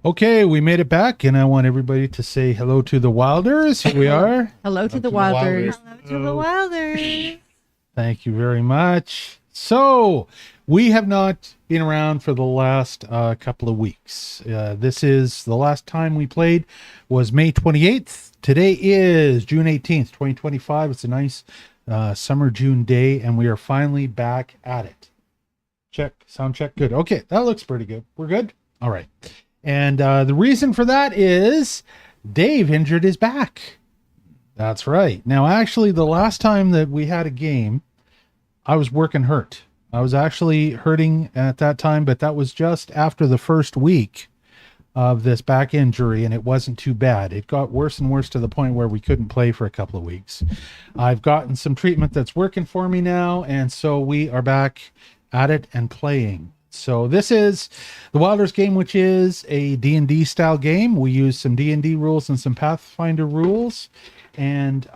Okay, we made it back, and I want everybody to say hello to the Wylders. Here we are. Hello to the Wylders. Hello to the Wylders. Thank you very much. So, we have not been around for the last couple of weeks. This is the last time we played was May 28th. Today is June 18th, 2025. It's a nice summer June day, and we are finally back at it. Check, sound check, good. Okay, that looks pretty good. We're good? All right. And the reason for that is Dave injured his back. That's right. Now, actually, the last time that we had a game, I was working hurt. I was actually hurting at that time, but that was just after the first week of this back injury, and it wasn't too bad. It got worse and worse to the point where we couldn't play for a couple of weeks. I've gotten some treatment that's working for me now, and so we are back at it and playing. So this is the Wylders game, which is a D&D style game. We use some D&D rules and some Pathfinder rules. And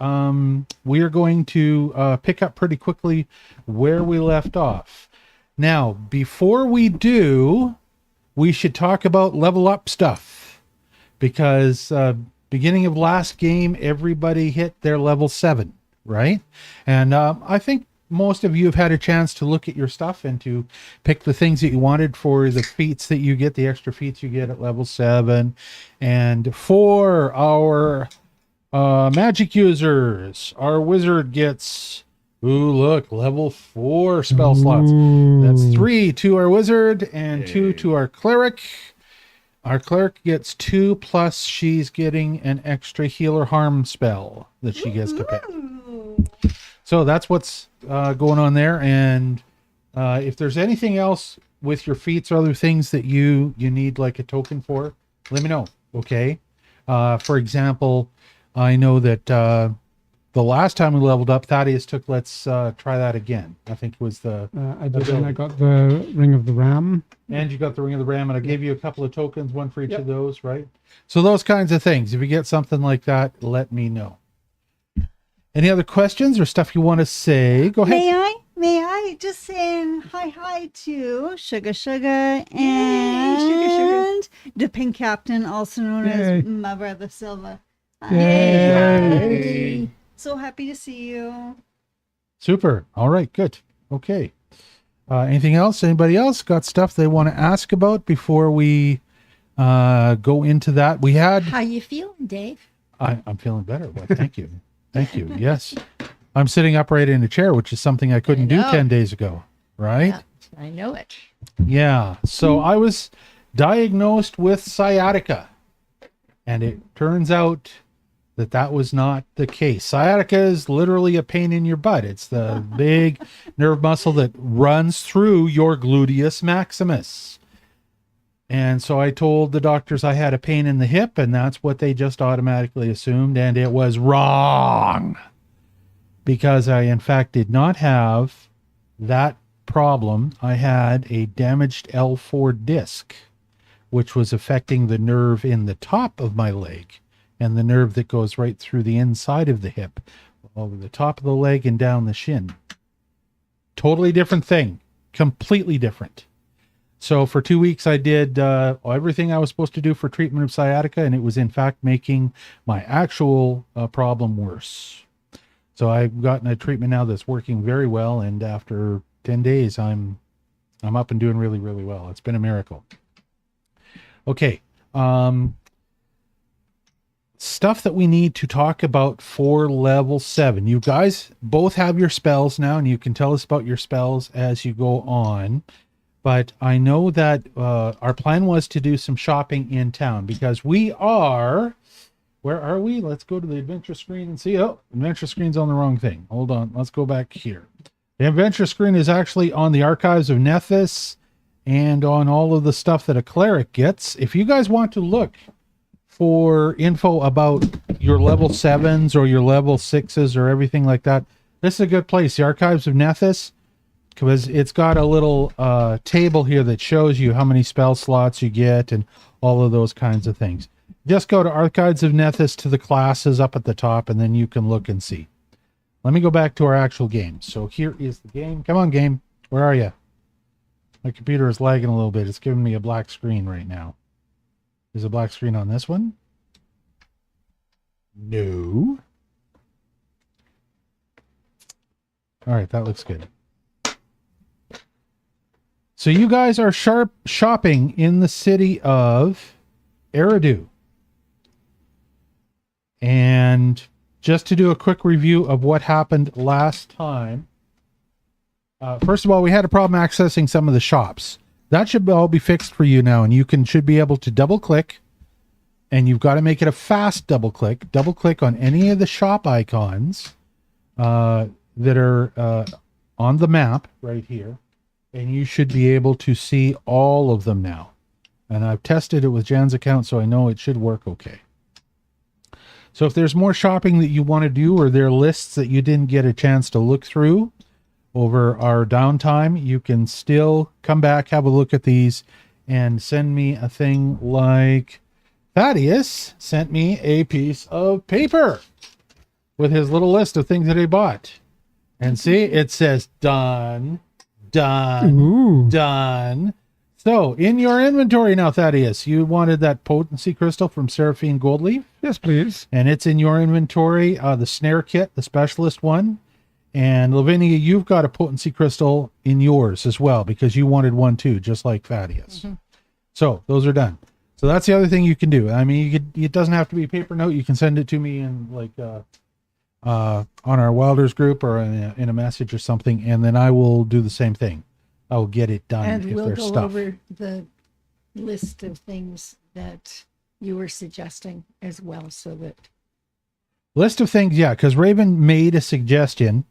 we are going to pick up pretty quickly where we left off. Now, before we do, we should talk about level up stuff. Because beginning of last game, everybody hit their level 7, right? And I think most of you have had a chance to look at your stuff and to pick the things that you wanted for the feats that you get, the extra feats you get at level 7. And for our magic users, our wizard gets, ooh, look, level 4 spell slots. That's 3 to our wizard and 2 to our cleric. Our cleric gets 2, plus she's getting an extra healer harm spell that she gets to pick. So that's what's going on there. And if there's anything else with your feats or other things that you need like a token for, let me know. Okay. For example, I know that the last time we leveled up, Thaddeus took let's try that again. I think it was the I did, and I got the Ring of the Ram. And you got the Ring of the Ram, and I gave you a couple of tokens, one for each of those, right? So those kinds of things. If you get something like that, let me know. Any other questions or stuff you want to say? Go ahead. May I just say hi to Sugar and the Pink Captain, also known as my brother Silva. Yay. So happy to see you. Super. All right, good. Okay. Anything else? Anybody else got stuff they want to ask about before we go into that? We had. How you feeling, Dave? I'm feeling better. Well, thank you. Thank you. Yes. I'm sitting upright in a chair, which is something I couldn't do 10 days ago. Right? Yeah, I know it. Yeah. So I was diagnosed with sciatica, and it turns out that was not the case. Sciatica is literally a pain in your butt. It's the big nerve muscle that runs through your gluteus maximus. And so I told the doctors I had a pain in the hip, and that's what they just automatically assumed. And it was wrong, because I, in fact, did not have that problem. I had a damaged L4 disc, which was affecting the nerve in the top of my leg and the nerve that goes right through the inside of the hip, over the top of the leg and down the shin. Totally different thing. Completely different. So for 2 weeks, I did everything I was supposed to do for treatment of sciatica, and it was in fact making my actual problem worse. So I've gotten a treatment now that's working very well, and after 10 days, I'm up and doing really, really well. It's been a miracle. Okay. Stuff that we need to talk about for level 7. You guys both have your spells now, and you can tell us about your spells as you go on. But I know that our plan was to do some shopping in town, because we are, where are we? Let's go to the adventure screen and see. Oh, adventure screen's on the wrong thing. Hold on. Let's go back here. The adventure screen is actually on the Archives of Nethys and on all of the stuff that a cleric gets. If you guys want to look for info about your level 7s or your level 6s or everything like that, this is a good place. The Archives of Nethys, because it's got a little table here that shows you how many spell slots you get and all of those kinds of things. Just go to Archives of Nethys to the classes up at the top, and then you can look and see. Let me go back to our actual game. So here is the game. Come on, game. Where are you? My computer is lagging a little bit. It's giving me a black screen right now. Is a black screen on this one? No. All right, that looks good. So you guys are shopping in the city of Aeridu. And just to do a quick review of what happened last time. First of all, we had a problem accessing some of the shops. That should all be fixed for you now, and you should be able to double click, and you've got to make it a fast double click. Double click on any of the shop icons that are on the map right here, and you should be able to see all of them now. And I've tested it with Jan's account, so I know it should work okay. So if there's more shopping that you want to do, or there are lists that you didn't get a chance to look through over our downtime, you can still come back, have a look at these, and send me a thing like Thaddeus sent me a piece of paper with his little list of things that he bought. And see, it says done, done, Ooh. done. So in your inventory now, Thaddeus, you wanted that potency crystal from Seraphine Goldleaf. Yes, please. And it's in your inventory, the snare kit, the specialist one. And Lavinia, you've got a potency crystal in yours as well, because you wanted one too, just like Thaddeus. Mm-hmm. So those are done. So that's the other thing you can do. I mean, it doesn't have to be a paper note. You can send it to me in on our Wylders group or in a message or something, and then I will do the same thing. I will get it done. And if we'll there's go stuff. over the list of things that you were suggesting as well, so that List of things, yeah, because Raven made a suggestion.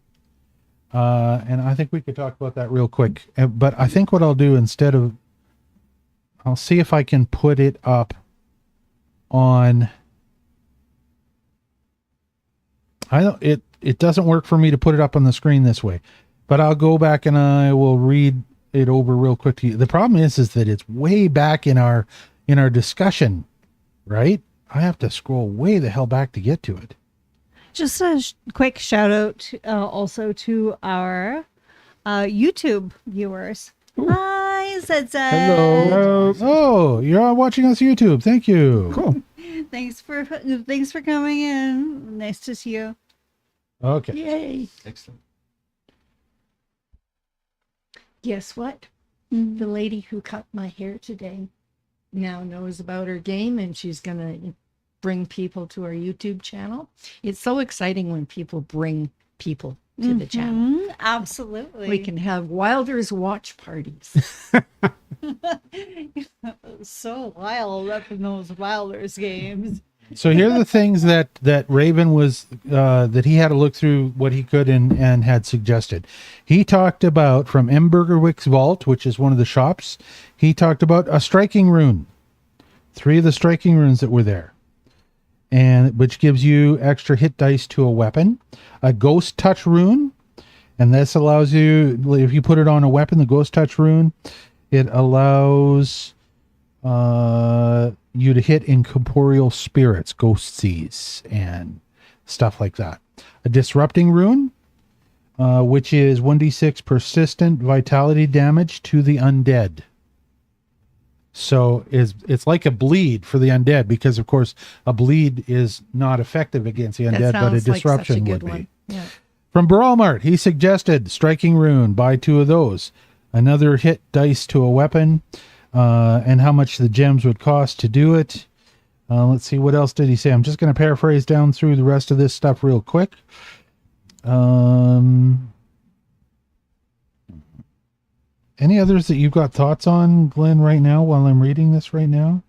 And I think we could talk about that real quick. But I think what I'll do I'll see if I can put it up on. It doesn't work for me to put it up on the screen this way, but I'll go back and I will read it over real quick to you. The problem is that it's way back in our discussion, right? I have to scroll way the hell back to get to it. Just a quick shout out also to our YouTube viewers. Ooh. Hi, Zed. Hello. Oh, you're all watching us YouTube. Thank you. Cool. Thanks for coming in. Nice to see you. Okay. yay. Excellent. Guess what? The lady who cut my hair today now knows about her game, and she's gonna bring people to our YouTube channel. It's so exciting when people bring people to the channel. Absolutely. We can have Wylders watch parties. So wild up in those Wylders games. So here are the things that Raven was that he had to look through what he could and had suggested. He talked about from M. Burgerwick's vault, which is one of the shops. He talked about a striking rune, 3 of the striking runes that were there, and which gives you extra hit dice to a weapon. A ghost touch rune, and this allows you, if you put it on a weapon, the ghost touch rune, it allows you to hit incorporeal spirits, ghostsies, and stuff like that. A disrupting rune, which is 1d6 persistent vitality damage to the undead. So it's like a bleed for the undead, because of course a bleed is not effective against the undead, but a disruption would be. Yeah. From Baralmart, he suggested striking rune, buy 2 of those. Another hit dice to a weapon, and how much the gems would cost to do it. Let's see, what else did he say? I'm just going to paraphrase down through the rest of this stuff real quick. Any others that you've got thoughts on, Glenn, right now while I'm reading this right now?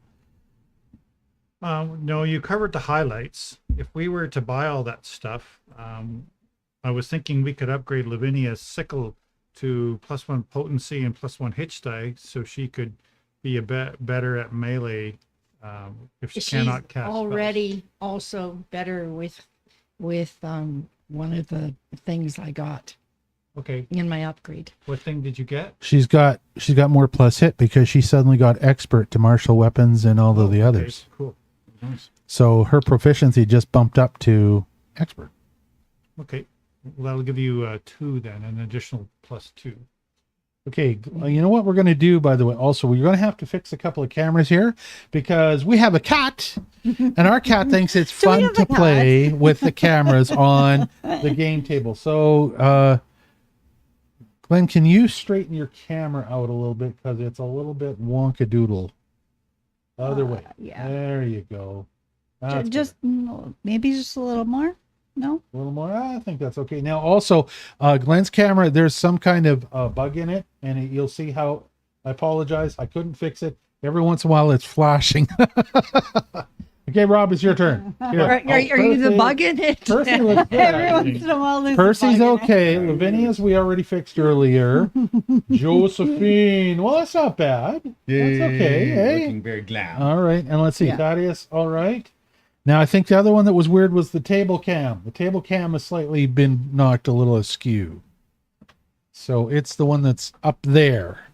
No, you covered the highlights. If we were to buy all that stuff, I was thinking we could upgrade Lavinia's sickle to +1 potency and +1 hitch die, so she could be a bit better at melee if she cannot cast already also better with one of the things I got Okay, in my upgrade. what thing did you get? She's got more plus hit because she suddenly got expert to martial weapons and all of the Okay, others. cool. Nice. So her proficiency just bumped up to expert. Okay, well, that'll give you 2 then, an additional +2. Okay, you know what we're going to do, by the way? Also, we're going to have to fix a couple of cameras here because we have a cat, and our cat thinks it's Do we fun have to a cat? play with the cameras on the game table. So, Glenn, can you straighten your camera out a little bit because it's a little bit wonkadoodle? Other way. Yeah. There you go. That's Just maybe just a little more. No. a little more. I think that's okay. Now, also, Glenn's camera, there's some kind of bug in it, and you'll see how. I apologize. I couldn't fix it. Every once in a while, it's flashing. Okay, Rob, it's your turn. Here. Are you the Percy- bug in it? Percy looks good, Every actually. once in a while, there's a Percy's bug in it. okay. Lavinia's we already fixed earlier. Josephine, well, that's not bad. That's okay. Hey. Looking very glam. All right, and let's see. Yeah. Thaddeus, all right. Now, I think the other one that was weird was the table cam. The table cam has slightly been knocked a little askew. So it's the one that's up there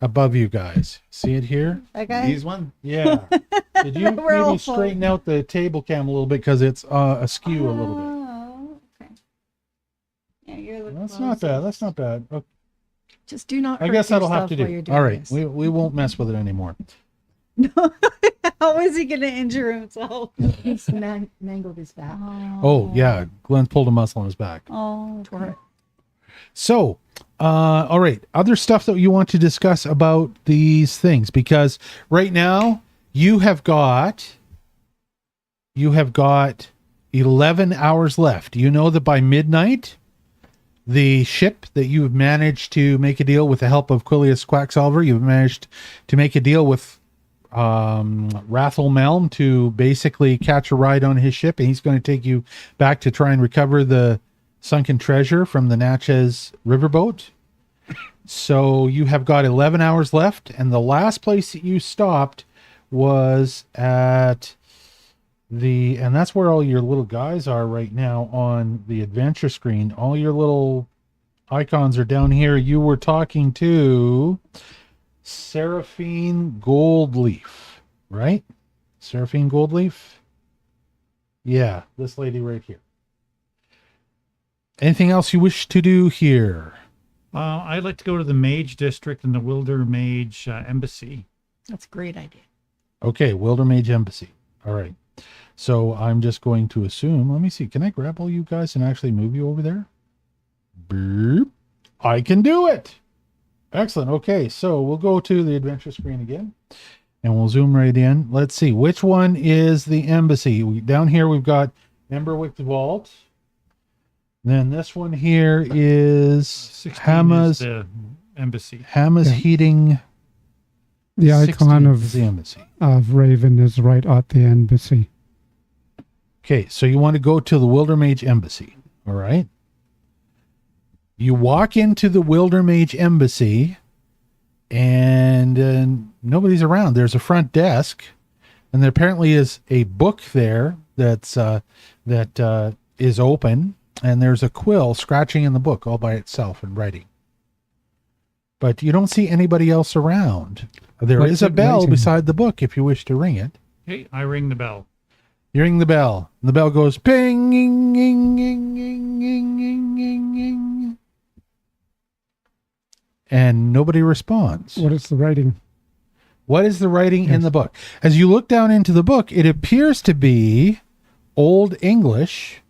above you guys. See it here? Okay. These one? Yeah. Did you We're all maybe straighten out the table cam a little bit because it's askew a little bit? Oh, okay. Yeah, you're looking. That's not bad. That's not bad. Okay. Just do not. I hurt guess that'll have yourself to while do. you're doing All right. this. We won't mess with it anymore. How is he going to injure himself? He's mangled his back. Oh, yeah. Glenn pulled a muscle on his back. Oh, Tore it. So, all right. Other stuff that you want to discuss about these things, because right now you have got 11 hours left. You know that by midnight, the ship that you've managed to make a deal with the help of Quilius Quacksalver, you've managed to make a deal with Rathel Melm to basically catch a ride on his ship, and he's going to take you back to try and recover the sunken treasure from the Natchez riverboat. So you have got 11 hours left, and the last place that you stopped was at and that's where all your little guys are right now on the adventure screen. All your little icons are down here. You were talking to Seraphine Goldleaf, right? Seraphine Goldleaf? Yeah, this lady right here. Anything else you wish to do here? I'd like to go to the Mage District and the Wilder Mage Embassy. That's a great idea. Okay, Wilder Mage Embassy. All right. So I'm just going to assume, let me see, can I grab all you guys and actually move you over there? Boop. I can do it. Excellent. Okay, so we'll go to the adventure screen again and we'll zoom right in. Let's see, which one is the embassy? Down here we've got Emberwick Vault. Then this one here is 16 Hama's is the embassy. Yeah. Heating. The 16 icon is the of embassy. Raven is right at the embassy. Okay, so you want to go to the Wilder Mage Embassy, all right? You walk into the Wilder Mage Embassy, and nobody's around. There's a front desk, and there apparently is a book there that's that is open, and there's a quill scratching in the book all by itself and writing. But you don't see anybody else around. There What's is a it bell writing? beside the book if you wish to ring it. Hey, I ring the bell. You ring the bell. And the bell goes ping, ging, ging, ging, ging, ging, ging, ging, ging. And nobody responds. What is the writing? What is the writing in Yes. the book? As you look down into the book, it appears to be Old English,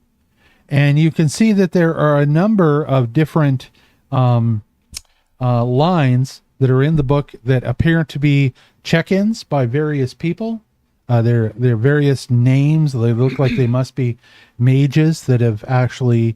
and you can see that there are a number of different lines that are in the book that appear to be check-ins by various people. They're various names. They look like they must be mages that have actually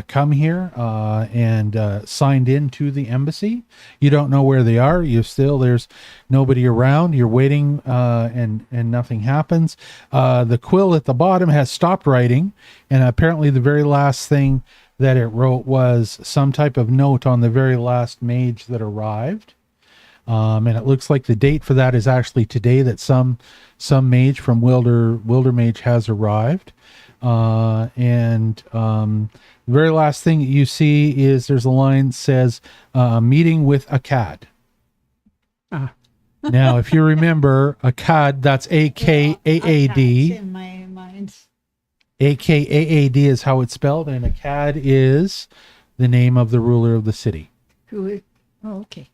come here and signed in to the embassy. You don't know where they are. There's nobody around. You're waiting and nothing happens. The quill at the bottom has stopped writing, and apparently the very last thing that it wrote was some type of note on the very last mage that arrived. And it looks like the date for that is actually today, that some mage from Wilder Mage has arrived. The very last thing that you see is there's a line that says, meeting with a cad. Ah. Now, if you remember, a cad, that's A-K-A-A-D. In my mind. A-K-A-A-D is how it's spelled, and a cad is the name of the ruler of the city. Who Oh, okay.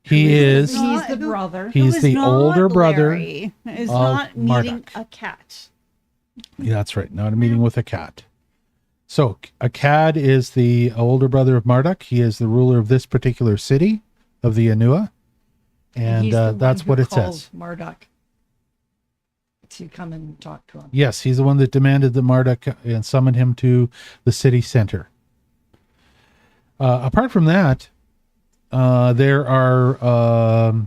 He is He's the brother. he's the older brother. Larry is of not meeting Marduk. a cat. Yeah, that's right. Not a meeting with a cat. So a cad is the older brother of Marduk. He is the ruler of this particular city of the Anua. And He's the one that's who what it called says. Marduk to come and talk to him. Yes, he's the one that demanded that Marduk and summoned him to the city center. Apart from that, there are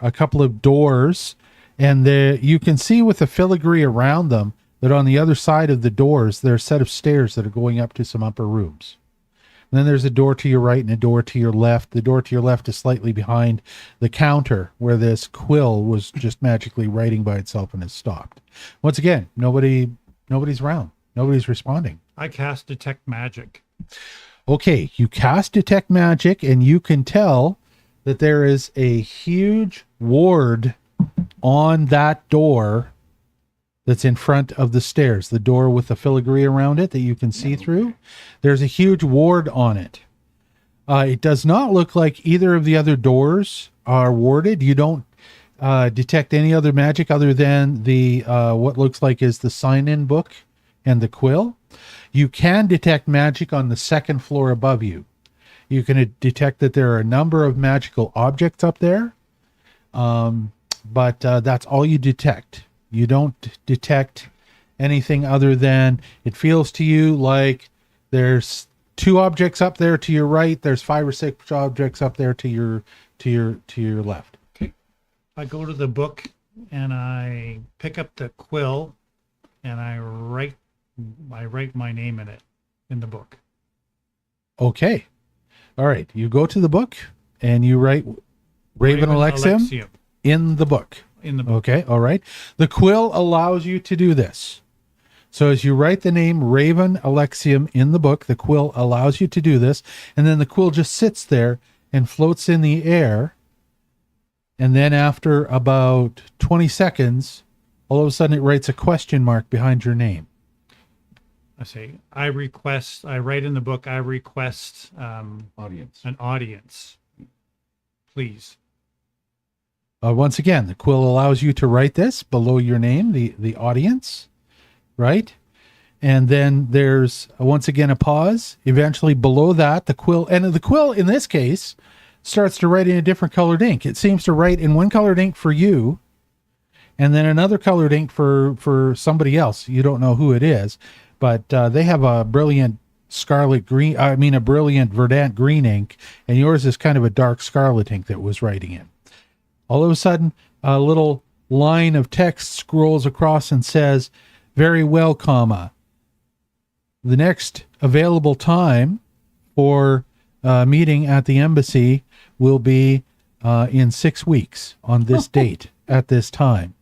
a couple of doors, and you can see with the filigree around them that on the other side of the doors there are a set of stairs that are going up to some upper rooms. And then there's a door to your right and a door to your left. The door to your left is slightly behind the counter where this quill was just magically writing by itself and has stopped. Once again, nobody's around. Nobody's responding. I cast Detect Magic. Okay, you cast Detect Magic, and you can tell that there is a huge ward on that door that's in front of the stairs, the door with the filigree around it that you can see through. There's a huge ward on it. It does not look like either of the other doors are warded. You don't detect any other magic other than the what looks like is the sign-in book and the quill. You can detect magic on the second floor above you. You can detect that there are a number of magical objects up there, but that's all you detect. You don't detect anything other than it feels to you like there's 2 objects up there to your right. There's 5 or 6 objects up there to your left. Okay. I go to the book and I pick up the quill and I write my name in it in the book. Okay. All right. You go to the book and you write Raven Alexium in the book. In the book. Okay. All right. The quill allows you to do this. So as you write the name Raven Alexium in the book, the quill allows you to do this. And then the quill just sits there and floats in the air. And then after about 20 seconds, all of a sudden it writes a question mark behind your name. I say, I write in the book, I request Audience. an audience. Please. Once again, the quill allows you to write this below your name, the audience, right? And then there's once again a pause. Eventually below that, the quill in this case starts to write in a different colored ink. It seems to write in one colored ink for you and then another colored ink for somebody else. You don't know who it is, but they have a brilliant a brilliant verdant green ink, and yours is kind of a dark scarlet ink that was writing in. All of a sudden, a little line of text scrolls across and says, very well, comma. The next available time for meeting at the embassy will be in 6 weeks on this date at this time.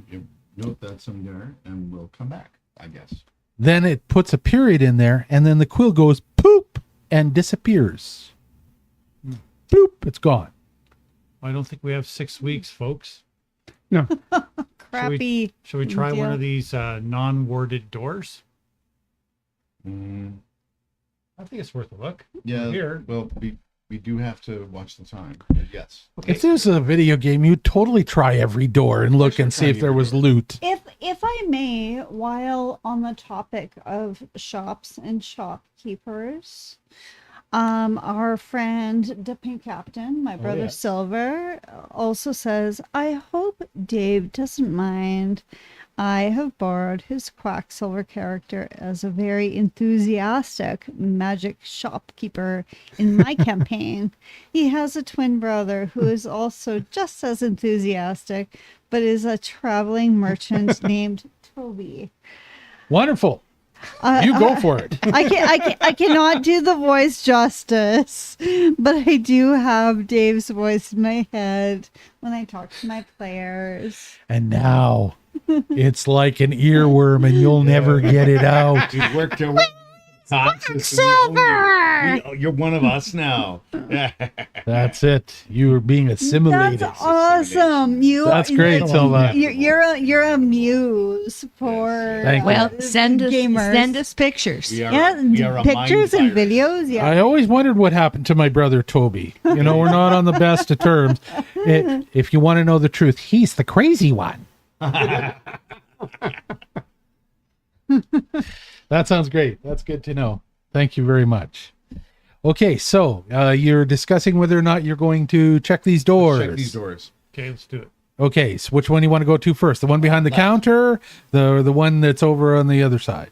You note that somewhere and we'll come back, I guess. Then it puts a period in there, and then the quill goes poop and disappears. Boop, it's gone. I don't think we have 6 weeks, folks. No. Crappy. Should we try one deal. of these non-warded doors? Mm, I think it's worth a look. yeah. Here. Well, we do have to watch the time. Yes. If this was a video game, you'd totally try every door and look and see if there was loot. If I may, while on the topic of shops and shopkeepers, our friend the Pink Captain, my brother yeah. Silver, also says, I hope Dave doesn't mind. I have borrowed his Quacksilver character as a very enthusiastic magic shopkeeper in my campaign. He has a twin brother who is also just as enthusiastic, but is a traveling merchant named Toby. Wonderful. You go for it. I cannot do the voice justice, but I do have Dave's voice in my head when I talk to my players. And now it's like an earworm and you'll never get it out. We've worked our way. Silver! You're one of us now. That's it. You were being assimilated. That's awesome. That's great, Silva. You're a muse for Thank you. Well, send gamers. us pictures. We are a Pictures mind and virus. videos. Yeah. I always wondered what happened to my brother Toby. You know, we're not on the best of terms. If you want to know the truth, he's the crazy one. That sounds great. That's good to know. Thank you very much. Okay, so you're discussing whether or not you're going to check these doors. Check these doors. Okay, let's do it. Okay, so which one do you want to go to first? The one behind the counter, the one that's over on the other side?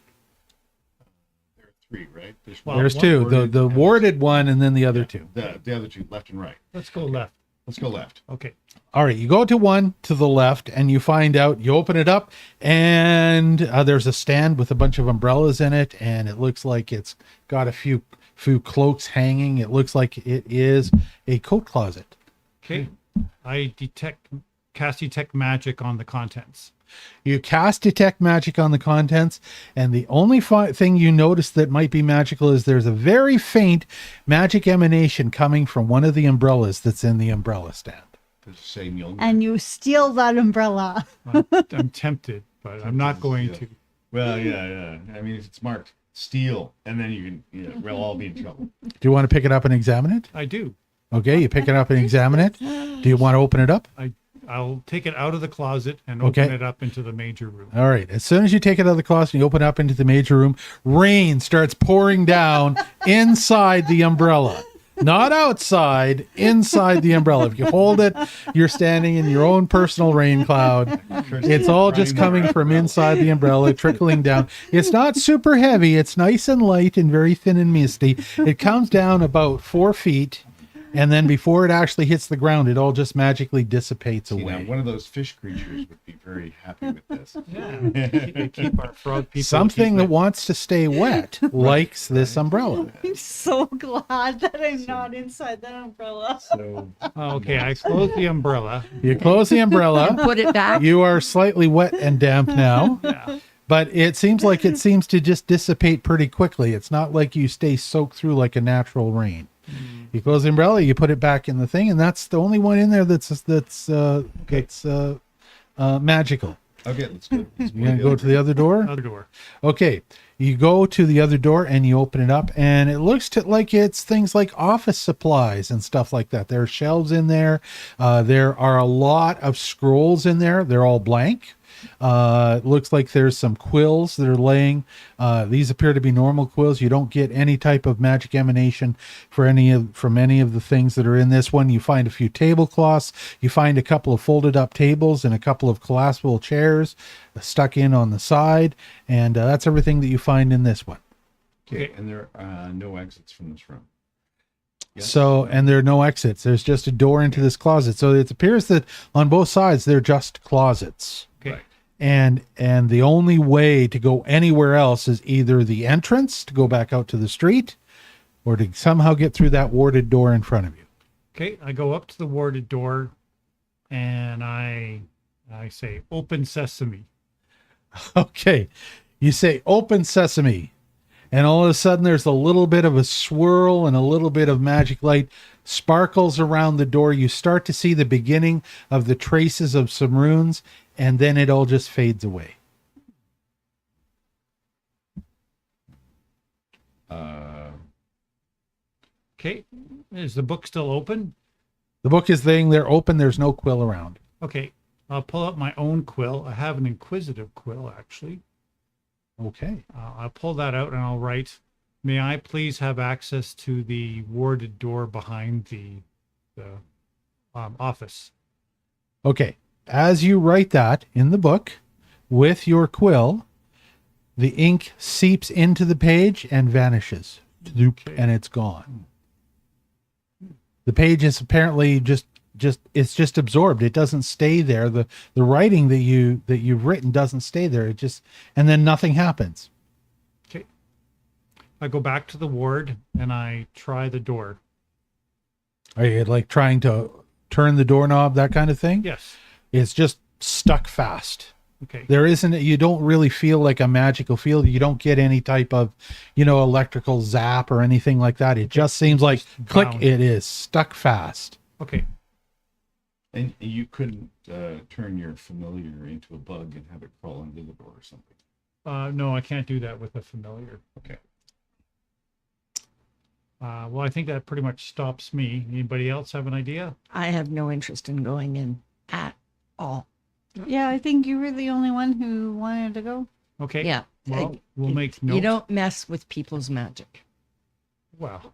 There are three, right? Well, There's one two. worded The and warded one and then the other two. The other two, left and right. Let's go left. Let's go left. Okay. All right, you go to one to the left and you find out, you open it up and there's a stand with a bunch of umbrellas in it, and it looks like it's got a few cloaks hanging. It looks like it is a coat closet. Okay. I cast detect magic on the contents. You cast detect magic on the contents, and the only thing you notice that might be magical is there's a very faint magic emanation coming from one of the umbrellas that's in the umbrella stand. The same Mjolnir. And you steal that umbrella. I'm tempted, but I'm not going to. Well, yeah. I mean, if it's marked steal, and then you can, we'll all be in trouble. Do you want to pick it up and examine it? I do. Okay, you pick it up and examine it. Do you want to open it up? I'll take it out of the closet and Okay. open it up into the major room. All right. As soon as you take it out of the closet and you open up into the major room, rain starts pouring down inside the umbrella. Not outside, inside the umbrella. If you hold it, you're standing in your own personal rain cloud. It's all just coming from inside the umbrella, trickling down. It's not super heavy. It's nice and light and very thin and misty. It comes down about 4 feet. And then before it actually hits the ground, it all just magically dissipates See, away. now, one of those fish creatures would be very happy with this. Yeah. Keep our frog people. Something keep that it- wants to stay wet likes this umbrella. I'm so glad that I'm not inside that umbrella. So Okay, I close the umbrella. You close the umbrella. Put it back. You are slightly wet and damp now, Yeah. but it seems to just dissipate pretty quickly. It's not like you stay soaked through like a natural rain. You close the umbrella, you put it back in the thing, and that's the only one in there that's magical. okay, let's go. You gonna go to the other door? Other door. Okay, you go to the other door and you open it up, and it looks like it's things like office supplies and stuff like that. There are shelves in there. There are a lot of scrolls in there. They're all blank. It looks like there's some quills that are laying. These appear to be normal quills. You don't get any type of magic emanation from any of the things that are in this one. You find a few tablecloths. You find a couple of folded up tables and a couple of collapsible chairs stuck in on the side. And that's everything that you find in this one. Okay, and there are no exits from this room. Yes? So, and there are no exits. There's just a door into this closet. So it appears that on both sides, they're just closets. Okay. Right. And the only way to go anywhere else is either the entrance to go back out to the street, or to somehow get through that warded door in front of you. Okay, I go up to the warded door, and I say, "Open sesame." Okay, you say open sesame, and all of a sudden there's a little bit of a swirl and a little bit of magic light sparkles around the door. You start to see the beginning of the traces of some runes, and then it all just fades away. Okay, is the book still open? The book is laying there open. There's no quill around. Okay, I'll pull up my own quill. I have an inquisitive quill, actually. Okay. I'll pull that out and I'll write, "May I please have access to the warded door behind the office?" Okay. As you write that in the book with your quill, the ink seeps into the page and vanishes. And it's gone. The page is apparently just absorbed. It doesn't stay there. The writing that you've written doesn't stay there. And then nothing happens. Okay. I go back to the ward and I try the door. Are you like trying to turn the doorknob, that kind of thing? Yes. It's just stuck fast. Okay. There isn't, you don't really feel like a magical field. You don't get any type of, electrical zap or anything like that. It just seems like click, bound. it is stuck fast. Okay. And you couldn't turn your familiar into a bug and have it crawl under the door or something. No, I can't do that with a familiar. Okay. Well, I think that pretty much stops me. Anybody else have an idea? I have no interest in going in at all. Yeah, I think you were the only one who wanted to go. Okay. Yeah. Well, we'll make notes. You don't mess with people's magic. Well,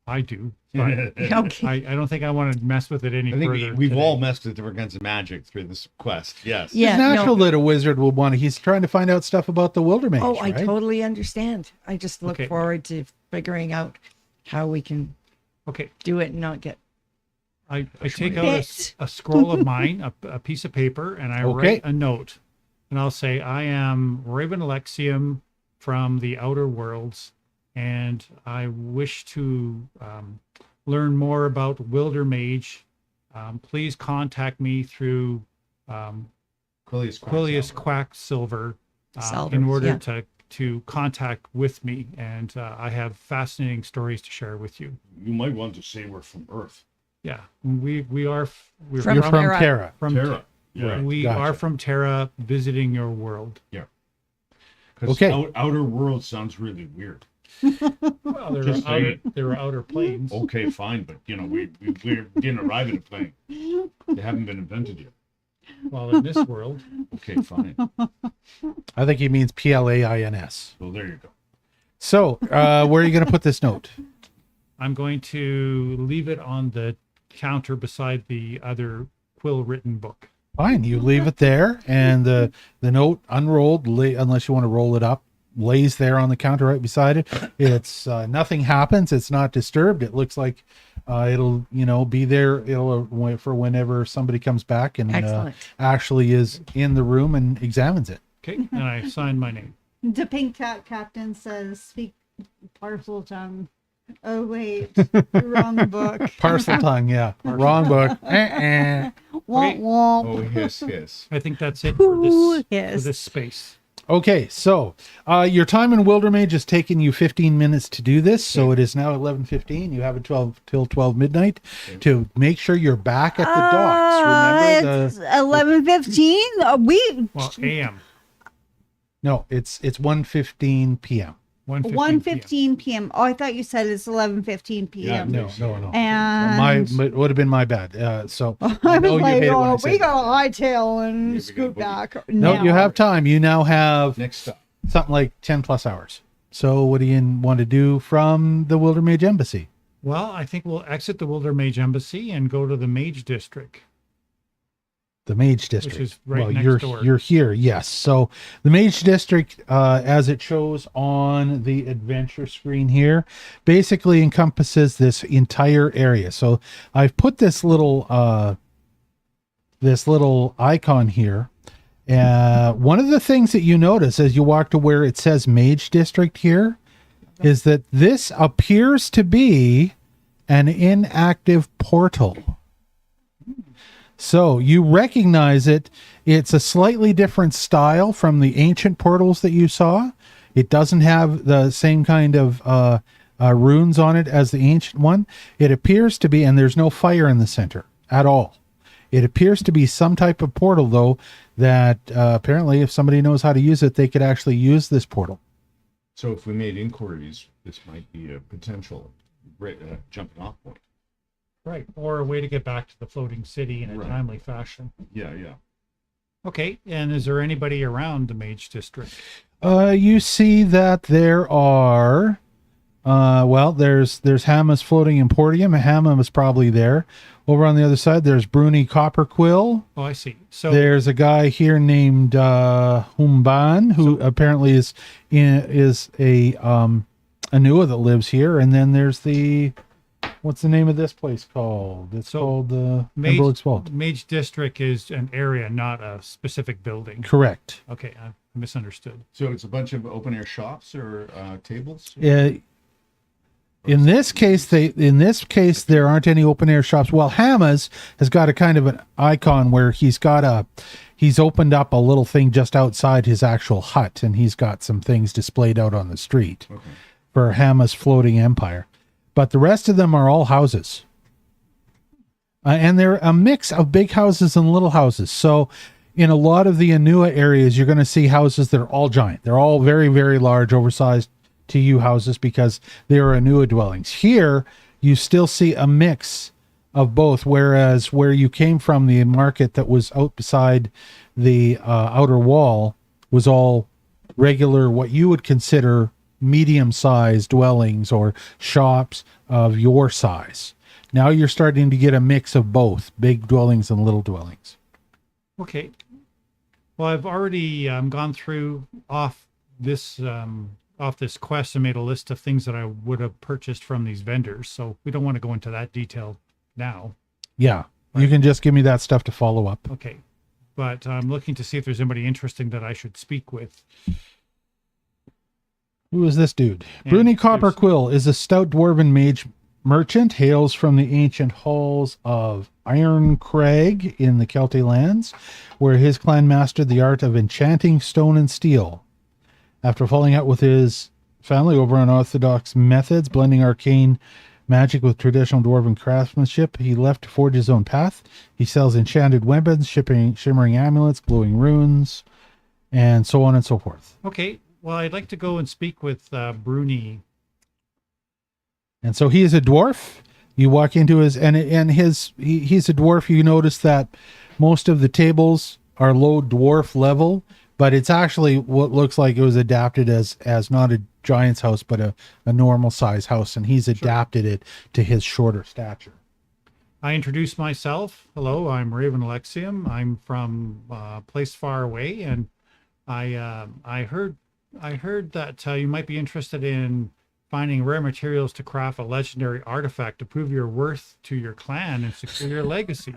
I do. But Okay. I don't think I want to mess with it any I think further. we've today. all messed with different kinds of magic through this quest. Yes. Yeah. It's natural that a wizard would want to, he's trying to find out stuff about the Wilder Mage, Oh, I right? totally understand. I just look Okay. forward to figuring out how we can Okay. do it and not get I take out Bit. a scroll of mine, a piece of paper, and I Okay. write a note. And I'll say, I am Raven Alexium from the Outer Worlds, and I wish to learn more about Wilder Mage. Please contact me through Quilius Quacksilver in Salver, order yeah. to contact with me. And I have fascinating stories to share with you. You might want to say we're from Earth. Yeah, we're From You're from Aerra. Terra. from Terra. Yeah. we Gotcha. are from Terra, visiting your world. Okay. Outer world sounds really weird. Well, Just there are outer planes. Okay, fine, but we didn't arrive in a plane. They haven't been invented yet. Well, in this world, Okay, fine. I think he means Plains. Well, there you go. So, where are you going to put this note? I'm going to leave it on the counter beside the other quill written book. Fine, you leave it there, and the note unrolled, unless you want to roll it up, lays there on the counter right beside it. It's nothing happens. It's not disturbed. It looks like it'll be there. It'll for whenever somebody comes back and Excellent. actually is in the room and examines it. Okay, and I sign my name. The pink cat captain says, "Speak parcel tongue." Oh wait, wrong book. Parcel tongue, yeah, wrong book. Womp Okay. womp. Oh, yes. I think that's it for Ooh, this yes. for this space. Okay, so your time in Wildermage has taken you 15 minutes to do this, so it is now 11:15. You have it till 12 midnight to make sure you're back at the docks. Remember It's 11:15. Well, AM No, it's 1:15 p.m. 1:15 1:15 p.m. Oh, I thought you said it's 11:15 p.m. No. And It would have been my bad. So I I was know you like, hate it when I oh, say we that. got a hightail and we scoot got back. No, now. you have time. You now have Next stop. something like 10 plus hours. So what do you want to do from the Wildermage Embassy? Well, I think we'll exit the Wilder Mage Embassy and go to the Mage District. The Mage District. is right next you're, door. You're here, yes. So the Mage District, as it shows on the adventure screen here, basically encompasses this entire area. So I've put this little icon here. One of the things that you notice as you walk to where it says Mage District here is that this appears to be an inactive portal. So you recognize it. It's a slightly different style from the ancient portals that you saw. It doesn't have the same kind of runes on it as the ancient one. It appears to be, and there's no fire in the center at all. It appears to be some type of portal, though, that apparently if somebody knows how to use it, they could actually use this portal. So if we made inquiries, this might be a potential jumping off point. Right. Or a way to get back to the floating city in a Right. timely fashion. Yeah. Okay. And is there anybody around the Mage District? You see that there are, there's Hamma's Floating Emporium. Hamma is probably there. Over on the other side, there's Bruni Copperquill. Oh, I see. So There's a guy here named Humban, who apparently is a Anua that lives here. And then there's what's the name of this place called? It's called the Emerald Vault. Mage District is an area, not a specific building. Correct. Okay, I misunderstood. So it's a bunch of open air shops or tables? In this case, there aren't any open air shops. Well, Hama's has got a kind of an icon where he's opened up a little thing just outside his actual hut, and he's got some things displayed out on the street for Hama's floating empire. But the rest of them are all houses. And they're a mix of big houses and little houses. So in a lot of the Anua areas, you're going to see houses that are all giant. They're all very, very large, oversized TU houses because they are Anua dwellings. Here, you still see a mix of both, whereas where you came from, the market that was out beside the outer wall was all regular, what you would consider medium-sized dwellings or shops of your size. Now you're starting to get a mix of both, big dwellings and little dwellings. Okay. Well, I've already gone through off this quest and made a list of things that I would have purchased from these vendors. So we don't want to go into that detail now. Yeah, you can just give me that stuff to follow up. Okay. But I'm looking to see if there's anybody interesting that I should speak with. Who is this dude? Yeah, Bruni there's- Copperquill is a stout dwarven mage merchant, hails from the ancient halls of Iron Crag in the Kelty lands, where his clan mastered the art of enchanting stone and steel. After falling out with his family over unorthodox methods, blending arcane magic with traditional dwarven craftsmanship, he left to forge his own path. He sells enchanted weapons, shimmering amulets, glowing runes, and so on and so forth. Okay. Well, I'd like to go and speak with Bruni. And so he is a dwarf. You walk into his he's a dwarf. You notice that most of the tables are low dwarf level, but it's actually what looks like it was adapted as not a giant's house, but a normal size house, and he's adapted it to his shorter stature. I introduce myself. Hello, I'm Raven Alexium. I'm from a place far away, and I heard that you might be interested in finding rare materials to craft a legendary artifact to prove your worth to your clan and secure your legacy.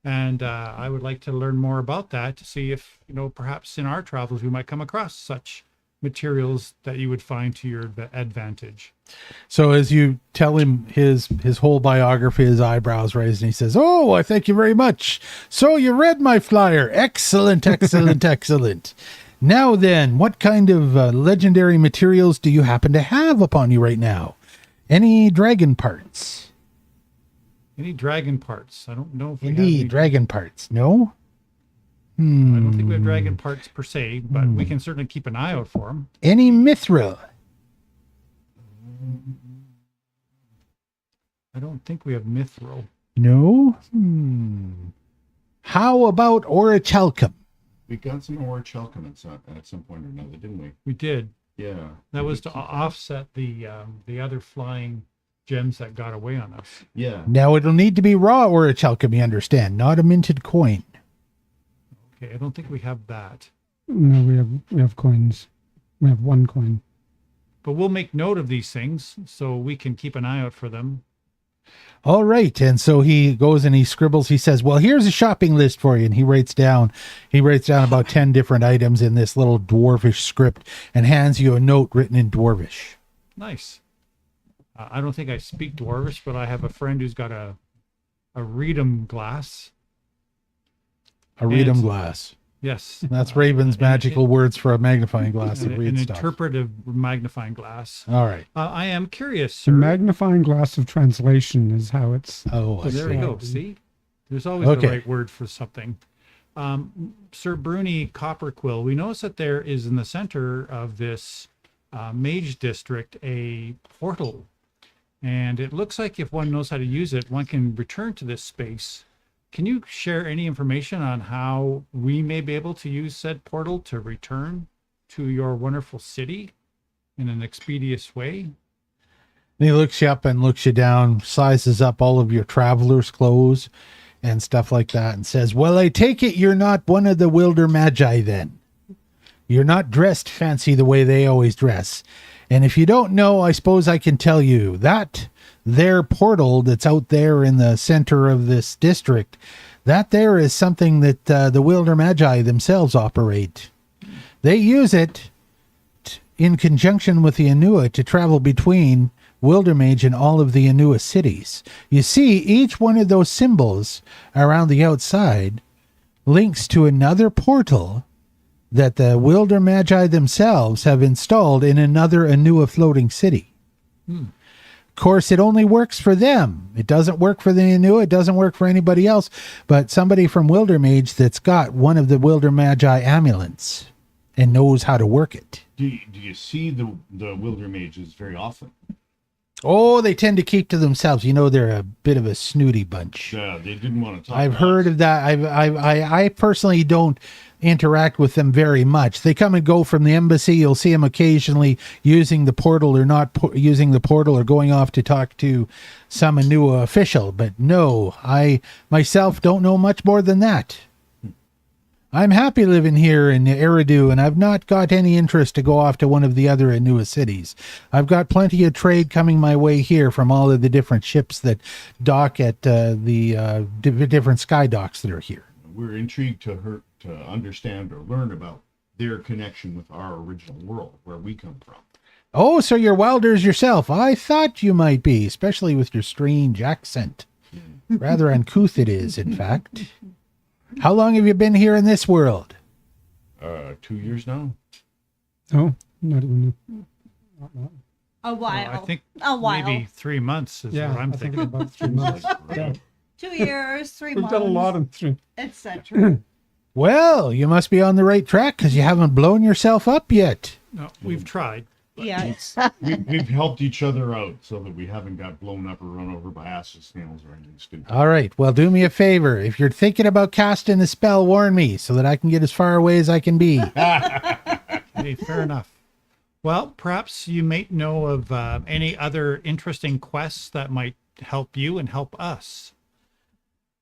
And I would like to learn more about that to see if, perhaps in our travels we might come across such materials that you would find to your advantage. So as you tell him his whole biography, his eyebrows raised, and he says, "Oh, I thank you very much. So you read my flyer. Excellent, excellent, excellent. Now then, what kind of legendary materials do you happen to have upon you right now? Any dragon parts?" Any dragon parts? I don't know if we have Indeed, any. dragon parts. No? I don't think we have dragon parts per se, but we can certainly keep an eye out for them. Any mithril? I don't think we have mithril. No? How about orichalcum? We got some orichalcum at some point or another, didn't we? We did. Yeah. That was to offset the other flying gems that got away on us. Yeah. Now it'll need to be raw orichalcum, you understand, not a minted coin. Okay, I don't think we have that. No, we have coins. We have one coin. But we'll make note of these things so we can keep an eye out for them. All right. And so he goes and he scribbles. He says, "Well, here's a shopping list for you." And he writes down about 10 different items in this little dwarvish script and hands you a note written in dwarvish. Nice. I don't think I speak Dwarvish, but I have a friend who's got a Reedum glass. A Reedum glass. Yes. That's Raven's magical words for a magnifying glass that An reads stuff. interpretive magnifying glass. All right. I am curious, The sir. magnifying glass of translation is how it's. Oh, I So there we see. go. See? There's always Okay. the right word for something. Sir Bruni Copperquill, we notice that there is in the center of this mage district a portal. And it looks like if one knows how to use it, one can return to this space. Can you share any information on how we may be able to use said portal to return to your wonderful city in an expeditious way? And he looks you up and looks you down, sizes up all of your traveler's clothes and stuff like that, and says, "Well, I take it you're not one of the Wilder Magi then. You're not dressed fancy the way they always dress. And if you don't know, I suppose I can tell you that their portal that's out there in the center of this district, that there is something that the Wilder Magi themselves operate. They use it in conjunction with the Anua to travel between Wildermage in all of the Anua cities. You see, each one of those symbols around the outside links to another portal that the Wilder Magi themselves have installed in another Anua floating city. Of course, it only works for them. It doesn't work for the Anua. It doesn't work for anybody else. But somebody from Wildermage that's got one of the Wilder Magi amulets and knows how to work it. Do you see the Wilder Mages very often? Oh, they tend to keep to themselves. You know, they're a bit of a snooty bunch. Yeah, they didn't want to talk. I've about heard us. of that. I personally don't interact with them very much. They come and go from the embassy. You'll see them occasionally using the portal or not using the portal or going off to talk to some Anua official. But no, I myself don't know much more than that. I'm happy living here in Aeridu, and I've not got any interest to go off to one of the other Anua cities. I've got plenty of trade coming my way here from all of the different ships that dock at the different sky docks that are here. We're intrigued to understand or learn about their connection with our original world, where we come from. Oh, so you're Wylders yourself. I thought you might be, especially with your strange accent. Rather uncouth it is, in fact. How long have you been here in this world? 2 years now. Oh, not even. A while. I think a while. maybe 3 months is Yeah, what I'm I think thinking. about 3 months. Yeah. 2 years, 3 We've months. done a lot in 3. Etc. Well, you must be on the right track because you haven't blown yourself up yet. No, we've tried. Yes. We've helped each other out so that we haven't got blown up or run over by acid snails or anything stupid. All right. Well, do me a favor. If you're thinking about casting a spell, warn me so that I can get as far away as I can be. Hey, fair enough. Well, perhaps you might know of any other interesting quests that might help you and help us.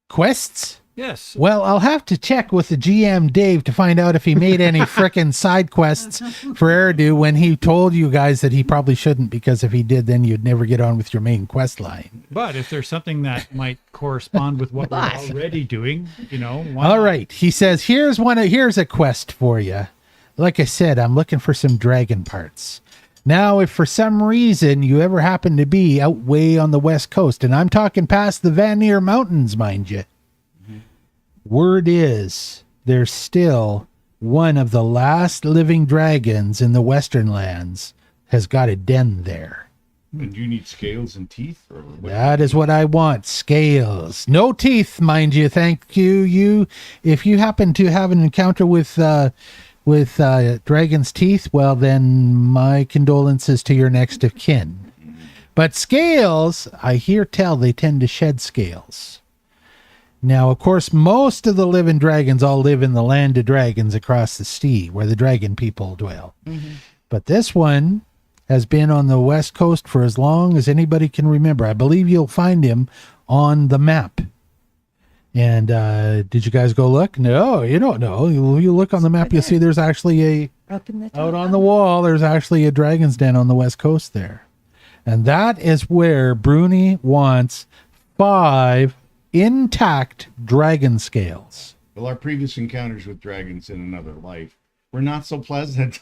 Quests? Yes. Well, I'll have to check with the GM Dave to find out if he made any frickin' side quests for Aeridu when he told you guys that he probably shouldn't, because if he did, then you'd never get on with your main quest line. But if there's something that might correspond with what we're already doing, you know. Why All not? right. He says, here's a quest for you. Like I said, I'm looking for some dragon parts. Now, if for some reason you ever happen to be out way on the west coast, and I'm talking past the Vanir Mountains, mind you, word is there's still one of the last living dragons in the Western lands has got a den there. And do you need scales and teeth? Or what? That is what I want. Scales. No teeth, mind you. Thank you. If you happen to have an encounter with dragon's teeth, well, then my condolences to your next of kin. But scales, I hear tell they tend to shed scales. Now, of course, most of the living dragons all live in the land of dragons across the sea, where the dragon people dwell. But this one has been on the west coast for as long as anybody can remember. I believe you'll find him on the map. And did you guys go look? No, you don't know. You look on the map, you'll see there's actually Up in the top. out on the wall, there's actually a dragon's den on the west coast there. And that is where Bruni wants 5 intact dragon scales. Well, our previous encounters with dragons in another life were not so pleasant.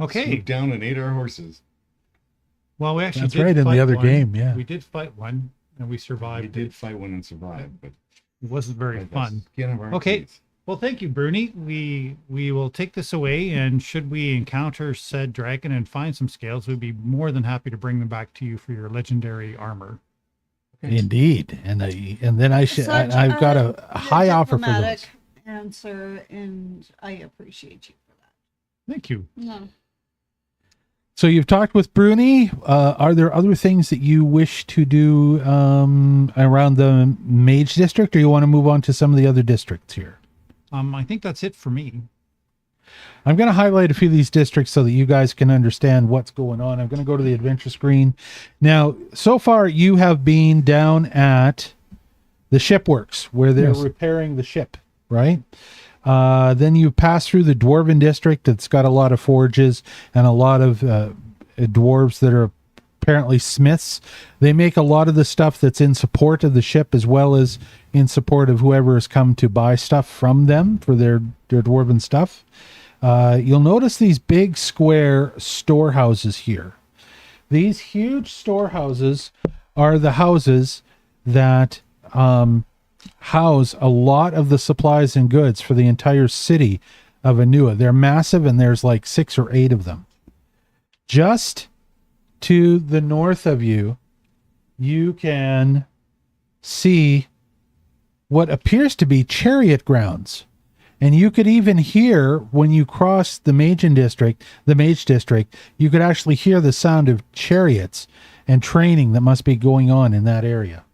Okay. Swooped down and ate our horses. Well, we actually That's did right, in the fight other one. game, yeah. We did fight one, and we We survived. did fight one and survive, but It wasn't very that's fun. skin of our Okay. teeth. Well, thank you, Bruni. We will take this away, and should we encounter said dragon and find some scales, we'd be more than happy to bring them back to you for your legendary armor. Indeed. And then I've got a high offer for those. Diplomatic answer, and I appreciate you for that. Thank you. No. So you've talked with Bruni. Are there other things that you wish to do around the Mage District, or you want to move on to some of the other districts here? I think that's it for me. I'm going to highlight a few of these districts so that you guys can understand what's going on. I'm going to go to the adventure screen. Now, so far you have been down at the shipworks where they're Yes. repairing the ship, right? Then you pass through the Dwarven district. It's got a lot of forges and a lot of dwarves that are apparently smiths. They make a lot of the stuff that's in support of the ship, as well as in support of whoever has come to buy stuff from them for their dwarven stuff. you'll notice these big square storehouses here. These huge storehouses are the houses that house a lot of the supplies and goods for the entire city of Anua. They're massive, and there's like 6 or 8 of them. Just to the north of you, you can see what appears to be chariot grounds. And you could even hear, when you cross the Mage District, you could actually hear the sound of chariots and training that must be going on in that area.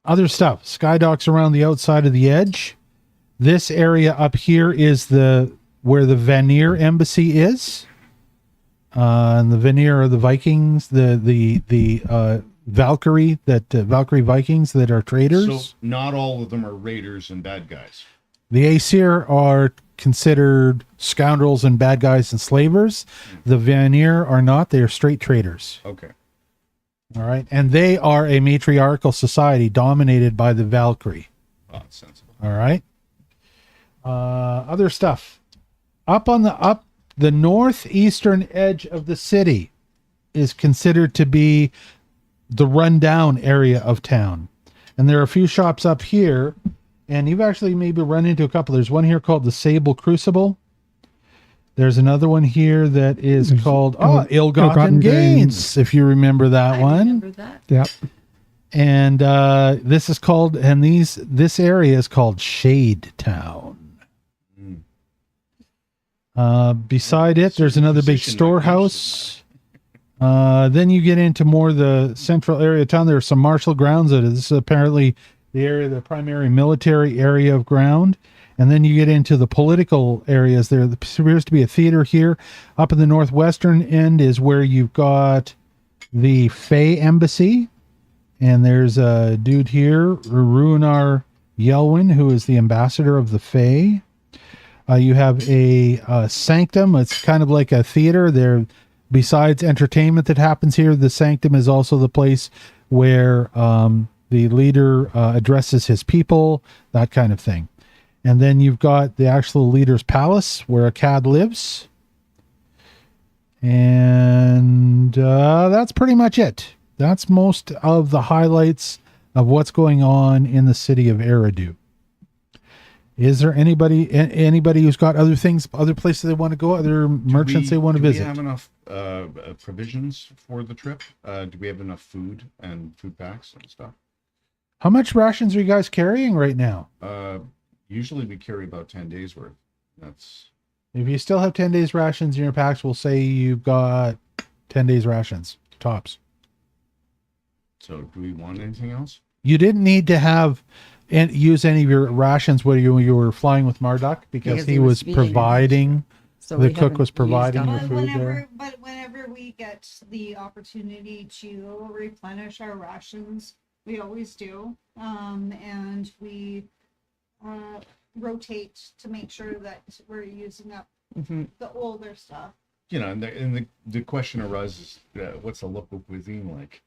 Other stuff, skydocks around the outside of the edge. This area up here is where the Vanir embassy is. And the Vanir are the Vikings, the Valkyrie Valkyrie Vikings that are traders. So not all of them are raiders and bad guys. The Aesir are considered scoundrels and bad guys and slavers. The Vanir are not. They are straight traders. Okay. All right. And they are a matriarchal society dominated by the Valkyrie. Oh, that's sensible. All right. Other stuff. Up the northeastern edge of the city is considered to be the rundown area of town. And there are a few shops up here, and you've actually maybe run into a couple. There's one here called the Sable Crucible. There's another one here that is called Ill-Gotten Gains, if you remember that one. Remember that. Yep. And this area is called Shade Town. Beside it, there's another big storehouse. Then you get into more the central area of town. There are some martial grounds. This is apparently the primary military area of ground. And then you get into the political areas. There appears to be a theater here. Up in the northwestern end is where you've got the Fae Embassy. And there's a dude here, Runar Yelwyn, who is the ambassador of the Fae. You have a sanctum. It's kind of like a theater. There, besides entertainment that happens here, the sanctum is also the place where the leader addresses his people, that kind of thing. And then you've got the actual leader's palace where a cad lives. And that's pretty much it. That's most of the highlights of what's going on in the city of Aeridu. Is there anybody who's got other things, other places they want to go, other merchants they want to visit? Do we have enough provisions for the trip? Do we have enough food and food packs and stuff? How much rations are you guys carrying right now? Usually we carry about 10 days worth. That's If you still have 10 days rations in your packs, we'll say you've got 10 days rations, tops. so. Do we want anything else? You didn't need to have and use any of your rations when you were flying with Marduk because he was vegan. providing. So The we cook was haven't providing used your up- food. But whenever we get the opportunity to replenish our rations, we always do. And we rotate to make sure that we're using up Mhm. the older stuff. You know, and the question arises: what's the local cuisine like?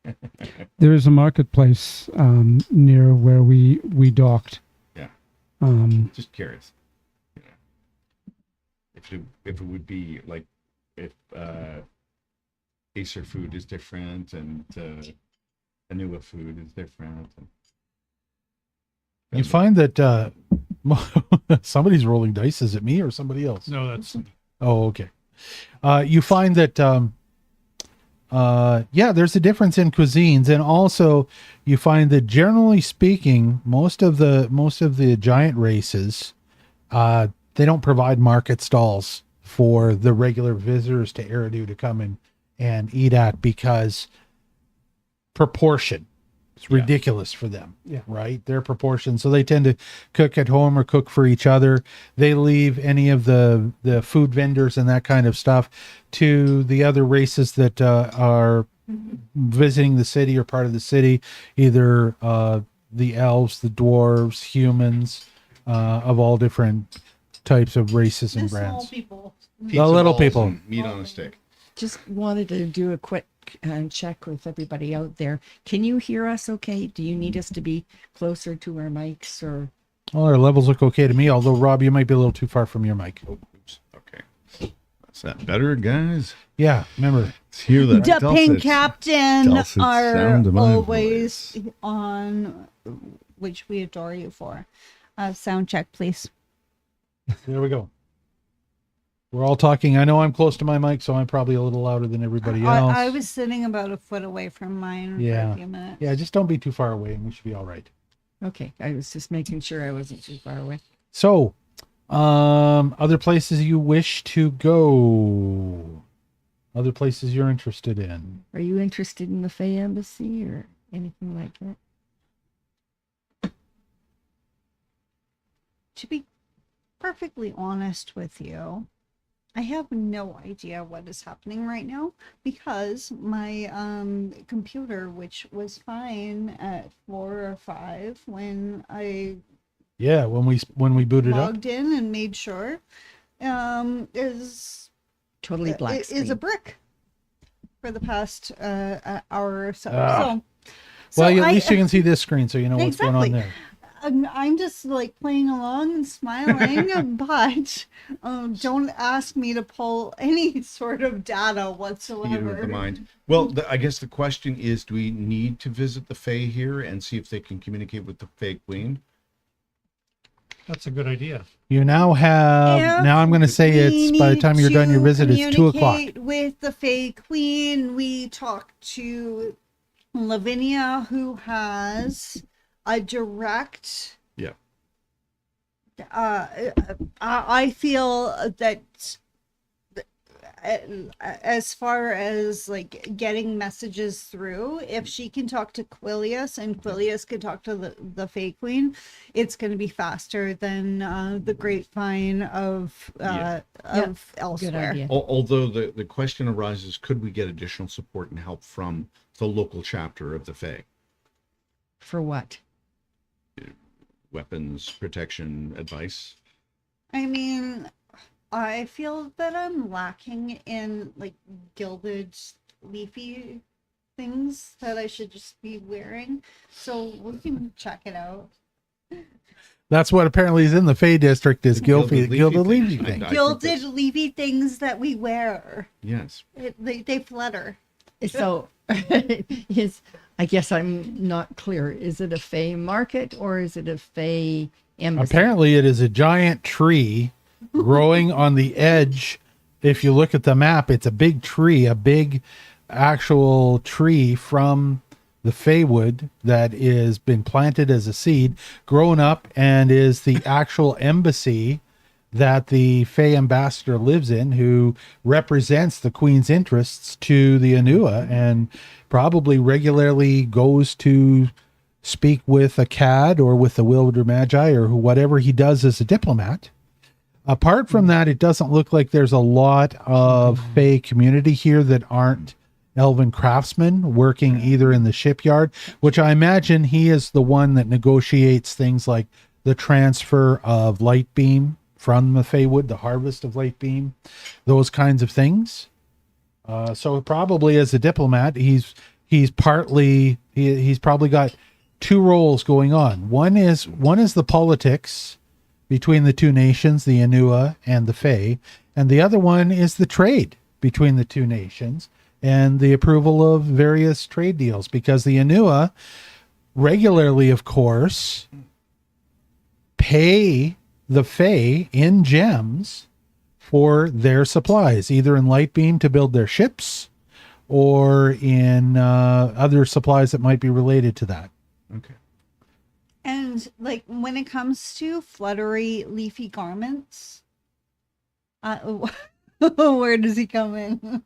There is a marketplace near where we docked. Yeah. Just curious. You know, if it would be like if Acer food is different and Anua food is different. You find that somebody's rolling dice. Is it me or somebody else? No, that's Oh, okay. You find that, there's a difference in cuisines, and also you find that generally speaking, most of the giant races, they don't provide market stalls for the regular visitors to Aeridu to come in and eat at because proportion. It's ridiculous for them. Yeah. Right. Their proportions. So they tend to cook at home or cook for each other. They leave any of the food vendors and that kind of stuff to the other races that are visiting the city or part of the city, either the elves, the dwarves, humans, of all different types of races and The small brands. people. Pizza little balls people. and meat on a stick. Just wanted to do a quick check with everybody out there. Can you hear us okay? Do you need us to be closer to our mics or? Well, our levels look okay to me, although, Rob, you might be a little too far from your mic. Oh, oops. Okay. Is that better, guys? Yeah, remember. Let's hear that The Pink dulcet- Captain dulcet are sound of my always voice. on, which we adore you for. Sound check, please. There we go. We're all talking. I know I'm close to my mic, so I'm probably a little louder than everybody else. I was sitting about a foot away from mine for Yeah. a few minutes. Yeah, just don't be too far away and we should be all right. Okay, I was just making sure I wasn't too far away. So, other places you wish to go? Other places you're interested in? Are you interested in the Fey Embassy or anything like that? To be perfectly honest with you, I have no idea what is happening right now because my computer, which was fine at 4 or 5 when I Yeah, when we booted up. logged in and made sure, is Totally black is screen. a brick for the past hour or so. Ah. So Well, at I- least you can see this screen, so you know what's going on Exactly. there. I'm just like playing along and smiling, but don't ask me to pull any sort of data whatsoever. Theater of the mind. Well, I guess the question is, do we need to visit the Fae here and see if they can communicate with the Fae Queen? That's a good idea. You now have. If Now I'm going to say we it's by the need time you're done your to visit, it's 2 o'clock. communicate with the Fae Queen, we talk to Lavinia, who has a direct. Yeah. I feel that as far as like getting messages through, if she can talk to Quilius and Quilius can talk to the Fae Queen, it's going to be faster than the grapevine of elsewhere. Good idea. Although the question arises, could we get additional support and help from the local chapter of the Fae? For what? Weapons, protection, advice? I mean, I feel that I'm lacking in like gilded leafy things that I should just be wearing. So we can check it out. That's what apparently is in the Fey District is gilded leafy things. thing. I think Gilded that's- leafy things that we wear. Yes. They flutter. So, I guess I'm not clear. Is it a Fey market or is it a Fey embassy? Apparently, it is a giant tree growing on the edge. If you look at the map, it's a big tree, a big actual tree from the Feywood that is been planted as a seed, grown up, and is the actual embassy that the Fey ambassador lives in, who represents the Queen's interests to the Anua and probably regularly goes to speak with a Cad or with the Wilder Magi or whatever he does as a diplomat. Apart from that, it doesn't look like there's a lot of Fey community here that aren't elven craftsmen working either in the shipyard, which I imagine he is the one that negotiates things like the transfer of light beam from the Feywood, the harvest of light beam, those kinds of things. So probably as a diplomat, he's probably got 2 roles going on. One is the politics between the 2 nations, the Anua and the Fey, and the other one is the trade between the 2 nations and the approval of various trade deals, because the Anua regularly, of course, pay the Fey in gems for their supplies, either in light beam to build their ships or in other supplies that might be related to that. Okay. And like when it comes to fluttery leafy garments, where does he come in?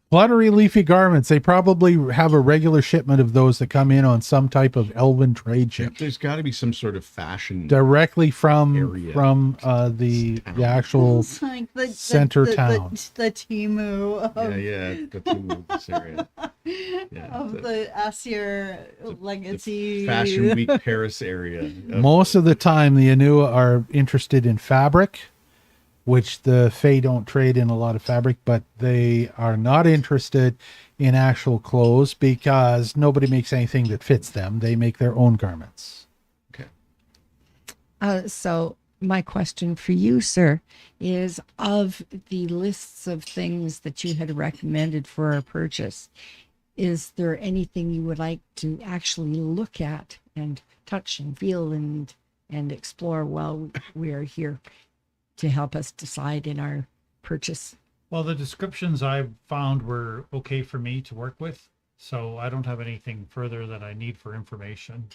Fluttery leafy garments, they probably have a regular shipment of those that come in on some type of elven trade ship There's got to be some sort of fashion. directly from Area. the actual It's like the center the, town. the Timu of, Yeah, the two of this area. Yeah, of the- the Aesir legacy. Fashion Week Paris area. Most of the time, the Anua are interested in fabric, which the Fey don't trade in a lot of fabric, but they are not interested in actual clothes because nobody makes anything that fits them. They make their own garments. Okay. So my question for you, sir, is of the lists of things that you had recommended for our purchase, is there anything you would like to actually look at and touch and feel and explore while we are here to help us decide in our purchase? Well, the descriptions I found were okay for me to work with, so I don't have anything further that I need for information.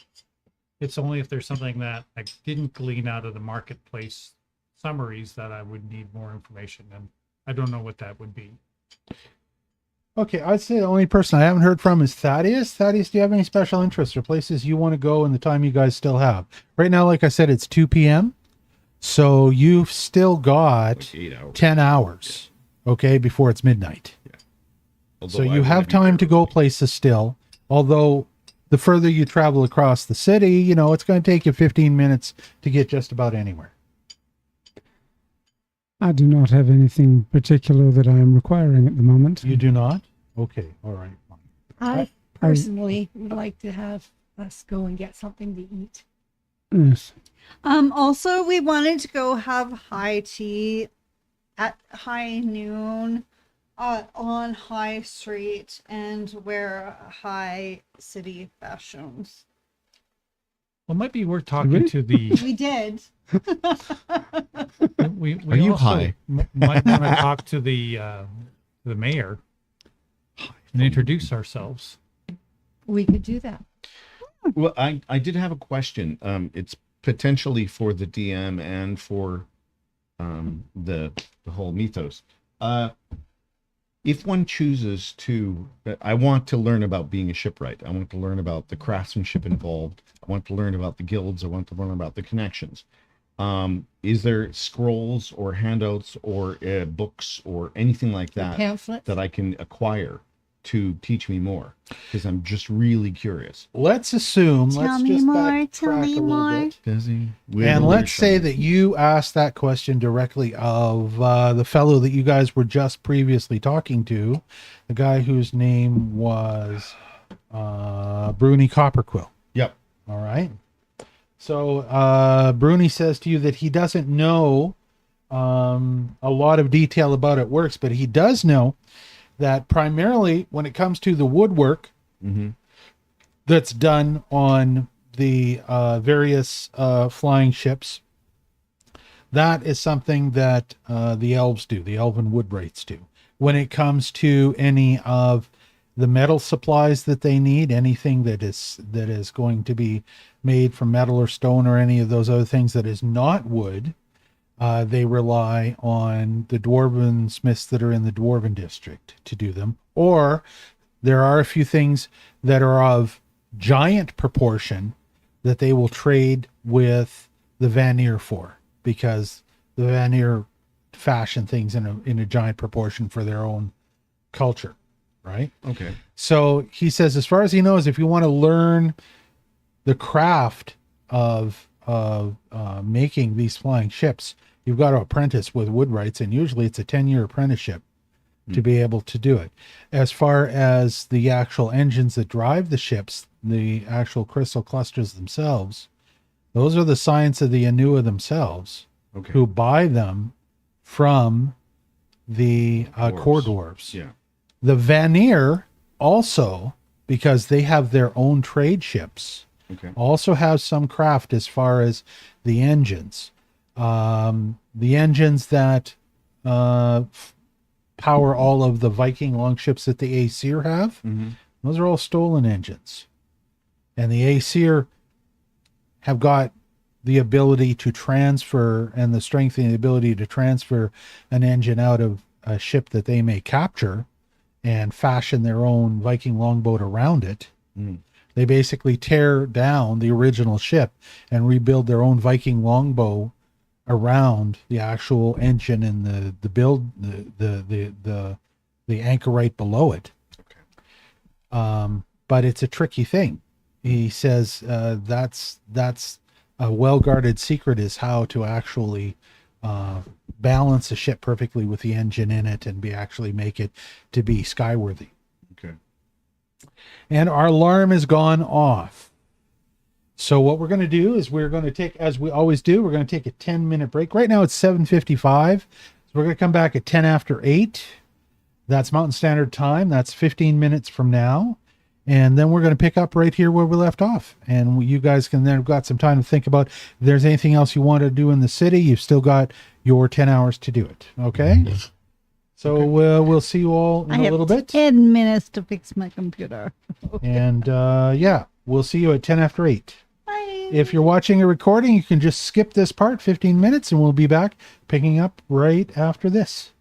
It's only if there's something that I didn't glean out of the marketplace summaries that I would need more information, and I don't know what that would be. Okay, I'd say the only person I haven't heard from is Thaddeus. Thaddeus, do you have any special interests or places you want to go in the time you guys still have? Right now, like I said, it's 2 p.m. So you've still got Like 8 hours. 10 hours, okay, before it's midnight. Although So I you wanna have be time there to go early. places still. Although the further you travel across the city, you know, it's going to take you 15 minutes to get just about anywhere. I do not have anything particular that I am requiring at the moment. You do not? Okay, all right. I personally would like to have us go and get something to eat. Yes. Also, we wanted to go have high tea at high noon on High Street and wear high city fashions. Well, it might be worth talking Really? to the. We did. We Are you also high? Might want to talk to the mayor and introduce ourselves. We could do that. Well, I did have a question. It's potentially for the DM and for the whole mythos. If one chooses to, I want to learn about being a shipwright. I want to learn about the craftsmanship involved. I want to learn about the guilds. I want to learn about the connections. Is there scrolls or handouts or books or anything like that Pamphlet. that I can acquire to teach me more? Because I'm just really curious. Let's assume, Tell let's me just more, tell backtrack me a little more. bit. Busy. And let's say that you asked that question directly of the fellow that you guys were just previously talking to, the guy whose name was Bruni Copperquill. Yep. All right. So Bruni says to you that he doesn't know a lot of detail about it works, but he does know that primarily when it comes to the woodwork Mm-hmm. that's done on the various flying ships, that is something that the elves do, the elven woodwrights do. When it comes to any of the metal supplies that they need, anything that is going to be made from metal or stone or any of those other things that is not wood, they rely on the dwarven smiths that are in the dwarven district to do them. Or there are a few things that are of giant proportion that they will trade with the Vanir for, because the Vanir fashion things in a giant proportion for their own culture, right? Okay. So he says, as far as he knows, if you want to learn the craft of making these flying ships, you've got to apprentice with woodwrights, and usually it's a 10-year apprenticeship to be able to do it. As far as the actual engines that drive the ships, the actual crystal clusters themselves, those are the science of the Anua themselves, Okay. who buy them from the core dwarves. Yeah. The Vanir also, because they have their own trade ships, Okay. also have some craft as far as the engines. The engines that power all of the Viking longships that the Aesir have, Mm-hmm. those are all stolen engines. And the Aesir have got the ability to transfer, and the strength and the ability to transfer an engine out of a ship that they may capture and fashion their own Viking longboat around it. Mm. They basically tear down the original ship and rebuild their own Viking longbow around the actual engine and the build, the anchor right below it. Okay. But it's a tricky thing. He says that's a well-guarded secret, is how to actually balance a ship perfectly with the engine in it and actually make it to be skyworthy. Okay. And our alarm has gone off. So what we're going to do is we're going to take, as we always do, we're going to take a 10-minute break. Right now it's 7:55. So we're going to come back at 10 after 8. That's Mountain Standard Time. That's 15 minutes from now. And then we're going to pick up right here where we left off. And you guys can then have got some time to think about if there's anything else you want to do in the city. You've still got your 10 hours to do it. Okay? So we'll see you all in a little bit. 10 minutes to fix my computer. And yeah, we'll see you at 10 after 8. Bye. If you're watching a recording, you can just skip this part, 15 minutes, and we'll be back picking up right after this.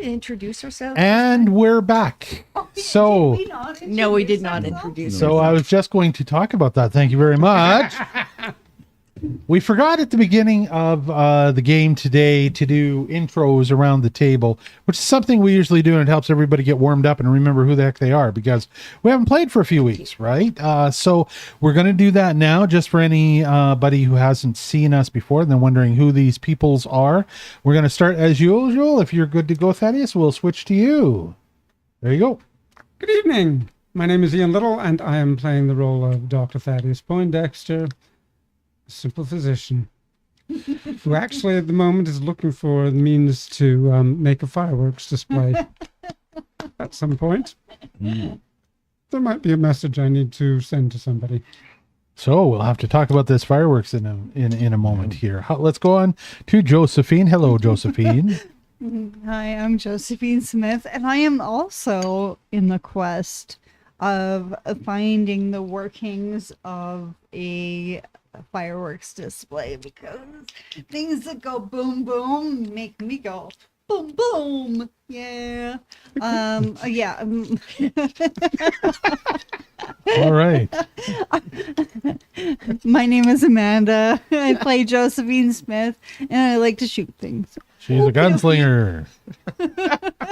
Introduce ourselves. And we're back. So, No, we did not introduce so I was just going to talk about that. Thank you very much. We forgot at the beginning of the game today to do intros around the table, which is something we usually do, and it helps everybody get warmed up and remember who the heck they are, because we haven't played for a few weeks, right? So we're going to do that now, just for anybody who hasn't seen us before and then wondering who these peoples are. We're going to start as usual. If you're good to go, Thaddeus, we'll switch to you. There you go. Good evening. My name is Ian Little, and I am playing the role of Dr. Thaddeus Poindexter, a simple physician, who actually at the moment is looking for the means to make a fireworks display at some point. There might be a message I need to send to somebody. So we'll have to talk about this fireworks in a moment here. Let's go on to Josephine. Hello, Josephine. Hi, I'm Josephine Smith, and I am also in the quest of finding the workings of a fireworks display, because things that go boom boom make me go boom boom. Yeah. Yeah. All right. My name is Amanda. I play Josephine Smith, and I like to shoot things. She's a gunslinger.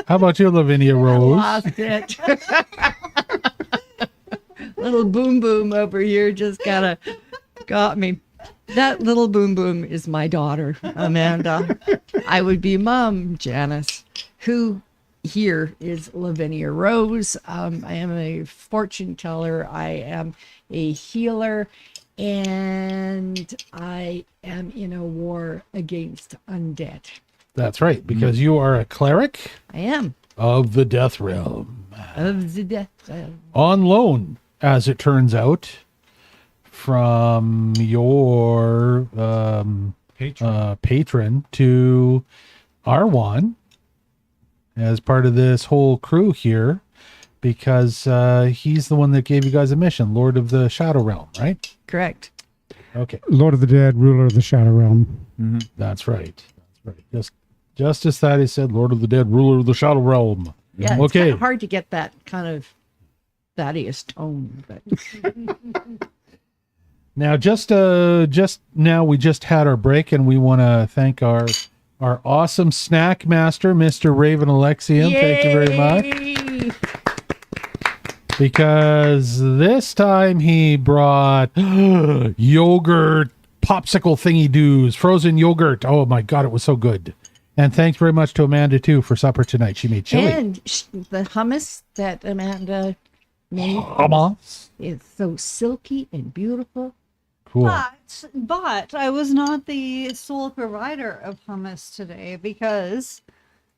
How about you, Lavinia Rose? Lost it. Little boom boom over here just got me. That little boom boom is my daughter, Amanda. I would be Mom, Janice, who here is Lavinia Rose. I am a fortune teller. I am a healer, and I am in a war against undead. That's right, because you are a cleric I am of the Death Realm. of the death. On loan, as it turns out, from your patron to Arwan as part of this whole crew here, because he's the one that gave you guys a mission, Lord of the Shadow Realm, right? Correct. Okay, Lord of the Dead, ruler of the Shadow Realm. that's right. That's right. Just as Thaddeus said, Lord of the Dead, ruler of the Shadow Realm. Yeah, it's Okay. kind of hard to get that kind of Thaddeus tone, but Now, just now, we just had our break, and we want to thank our awesome snack master, Mr. Raven Alexium. Thank you very much, because this time he brought yogurt popsicle thingy doos, frozen yogurt. Oh my God, it was so good! And thanks very much to Amanda too for supper tonight. She made chili. And the hummus that Amanda made Hummus. is so silky and beautiful. Cool. But I was not the sole provider of hummus today because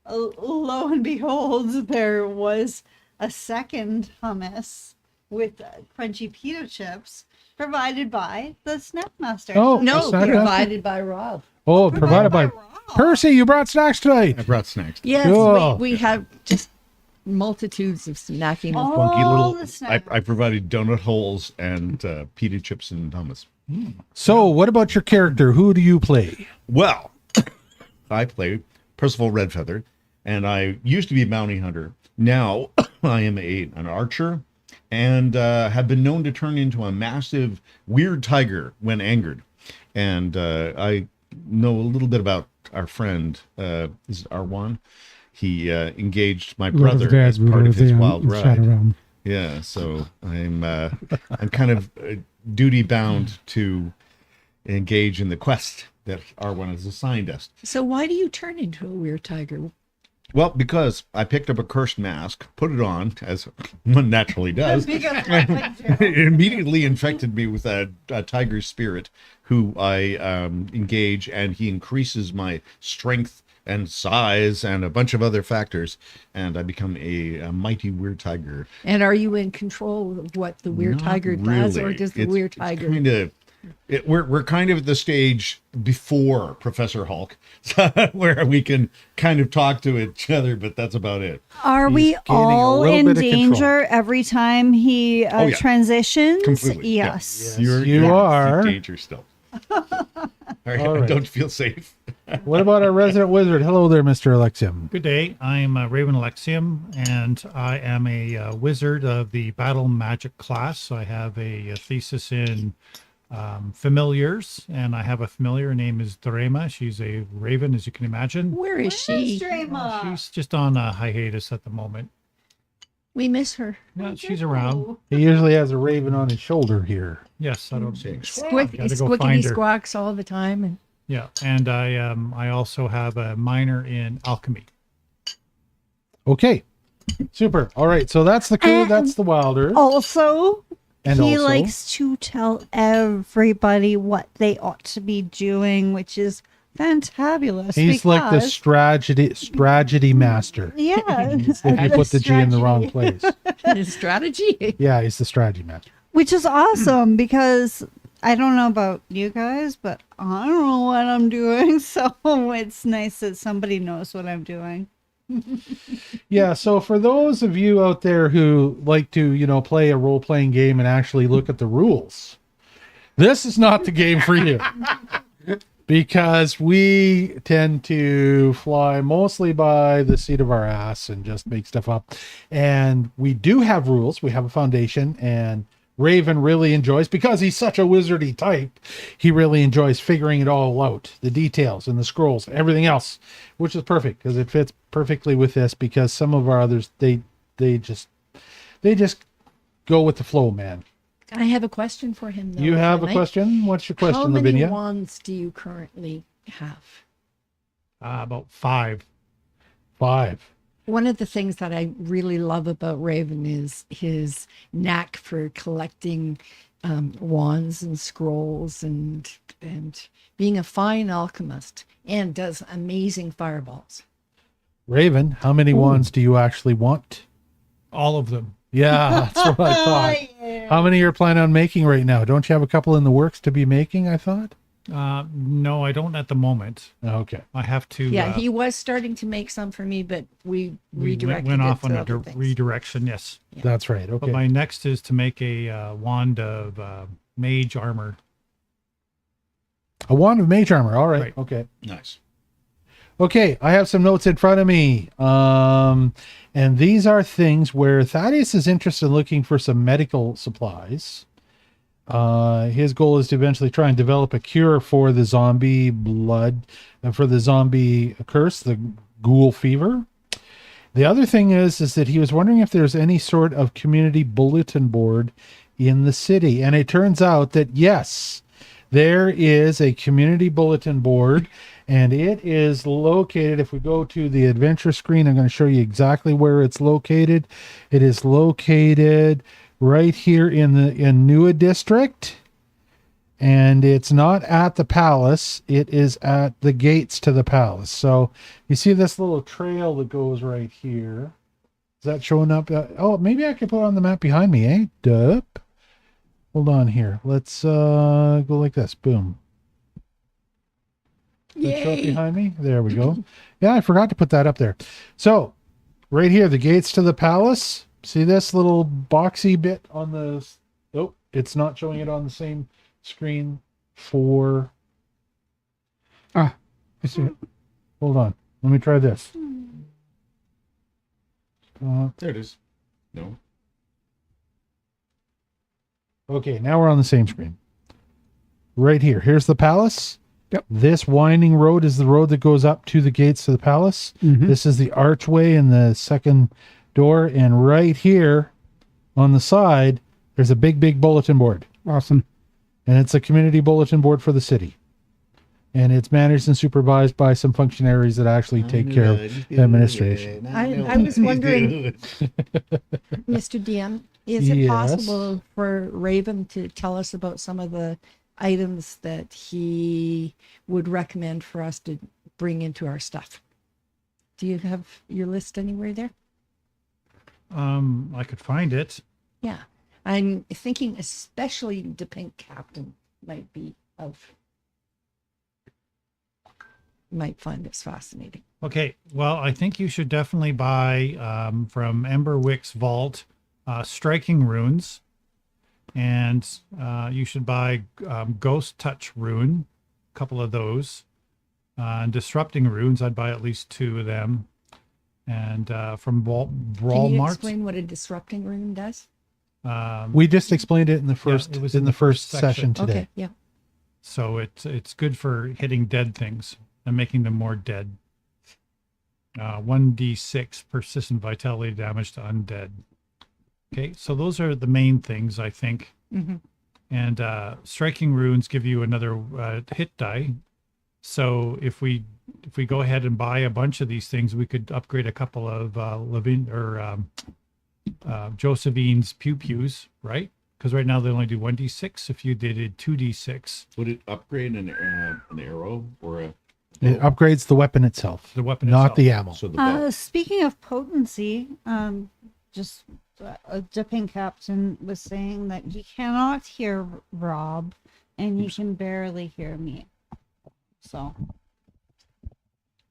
lo and behold, there was a second hummus with crunchy pita chips provided by the snack master. Oh, No, snack master? provided by Rob. Oh, provided by Rob. Percy. You brought snacks tonight. I brought snacks. Yes, Cool. we have just multitudes of snacking. Oh. Funky All little. the snacks. I provided donut holes and pita chips and hummus. So, what about your character? Who do you play? Well, I play Percival Redfeather, and I used to be a bounty hunter. Now I am an archer, and have been known to turn into a massive weird tiger when angered. And I know a little bit about our friend, is it Arwan? He engaged my Lord of the brother Dead, as ruler part of his the wild Shadow ride. Realm. Yeah, so I'm kind of duty bound to engage in the quest that R1 has assigned us. So why do you turn into a weird tiger? Well, because I picked up a cursed mask, put it on, as one naturally does. It immediately infected me with a tiger spirit, who I engage, and he increases my strength and size and a bunch of other factors, and I become a mighty weird tiger. And are you in control of what the weird Not tiger does, or really. does the It's- weird it's tiger? we're kind of at the stage before Professor Hulk, where we can kind of talk to each other, but that's about it. Are we He's gaining a all little in bit of control. danger every time he Oh, yeah. transitions? Completely. Yeah. Yes. You are. in danger still. All right, All right. Don't feel safe. What about our resident wizard? Hello there, Mr. Alexium. Good day. I'm Raven Alexium, and I am a wizard of the Battle Magic class. I have a thesis in familiars, and I have a familiar. Her name is Dorema. She's a raven, as you can imagine. Where is she? She's just on a hiatus at the moment. We miss her. Yeah, she's around. He usually has a raven on his shoulder here. Yes, I don't see. Squick, Gotta go squickety find her. squawks all the time, and Yeah, and I also have a minor in alchemy. Okay. Super. All right. So that's the crew. That's the Wylders. Also, And he also- likes to tell everybody what they ought to be doing, which is fantabulous. He's like the because- strategy master. Yeah. If you put the G in the wrong place. strategy. Yeah, he's the strategy master. Which is awesome because I don't know about you guys, but I don't know what I'm doing. So it's nice that somebody knows what I'm doing. Yeah, so for those of you out there who like to, play a role-playing game and actually look at the rules, this is not the game for you. Because we tend to fly mostly by the seat of our ass and just make stuff up. And we do have rules. We have a foundation, and Raven really enjoys, because he's such a wizardy type, he really enjoys figuring it all out, the details and the scrolls, everything else, which is perfect because it fits perfectly with this, because some of our others, they just go with the flow, man. I have a question for him, though. You if I have a might. question? What's your question, How many Lavinia? wands do you currently have? About 5. 5. One of the things that I really love about Raven is his knack for collecting wands and scrolls and being a fine alchemist, and does amazing fireballs. Raven, how many wands do you actually want? All of them. Yeah, that's what I thought. How many you're planning on making right now? Don't you have a couple in the works to be making, I thought? No, I don't at the moment. Okay. I have to. Yeah, he was starting to make some for me, but we we redirected went it off to on a other things. redirection. Yes. Yeah. That's right. But Okay. my next is to make a wand of mage armor. A wand of mage armor. All right. Right. Okay. Nice. Okay, I have some notes in front of me. And these are things where Thaddeus is interested in looking for some medical supplies. His goal is to eventually try and develop a cure for the zombie blood, for the zombie curse, the ghoul fever. The other thing is that he was wondering if there's any sort of community bulletin board in the city. And it turns out that yes, there is a community bulletin board, and it is located. If we go to the adventure screen, I'm going to show you exactly where it's located. It is located right here in Nua district, and it's not at the palace. It is at the gates to the palace. So you see this little trail that goes right here. Is that showing up? Oh, maybe I could put it on the map behind me, eh? Dup. Hold on here. Let's go like this. Boom. Does it show up Yay. behind me? There we go. Yeah, I forgot to put that up there. So right here, the gates to the palace. See this little boxy bit on the... Nope, it's not showing it on the same screen for... I see it. Hold on. Let me try this. There it is. No. Okay, now we're on the same screen. Right here. Here's the palace. Yep. This winding road is the road that goes up to the gates to the palace. Mhm. This is the archway in the second door. And right here on the side, there's a big bulletin board. Awesome. And it's a community bulletin board for the city. And it's managed and supervised by some functionaries that actually take care of the administration. I was wondering, Mr. DM, is it Yes. possible for Raven to tell us about some of the items that he would recommend for us to bring into our stuff? Do you have your list anywhere there? I could find it. Yeah. I'm thinking especially the pink captain might find this fascinating. Okay, well, I think you should definitely buy from Emberwick's vault striking runes, and you should buy ghost touch rune, a couple of those, and disrupting runes. I'd buy at least 2 of them, and from Brawl Can you Mart. explain what a disrupting rune does? We just explained it in the first it was in the first session today. Okay, yeah. So it's good for hitting dead things and making them more dead. 1d6 persistent vitality damage to undead. Okay, so those are the main things, I think. Mm-hmm. And striking runes give you another hit die. So if we go ahead and buy a bunch of these things, we could upgrade a couple of Josephine's pew-pews, right? Because right now they only do 1d6. If you did 2d6, Would it upgrade an arrow or a... It upgrades the weapon itself, the weapon not itself. the ammo. So the bow. Speaking of potency, just a dipping captain was saying that he cannot hear Rob and he can barely hear me. So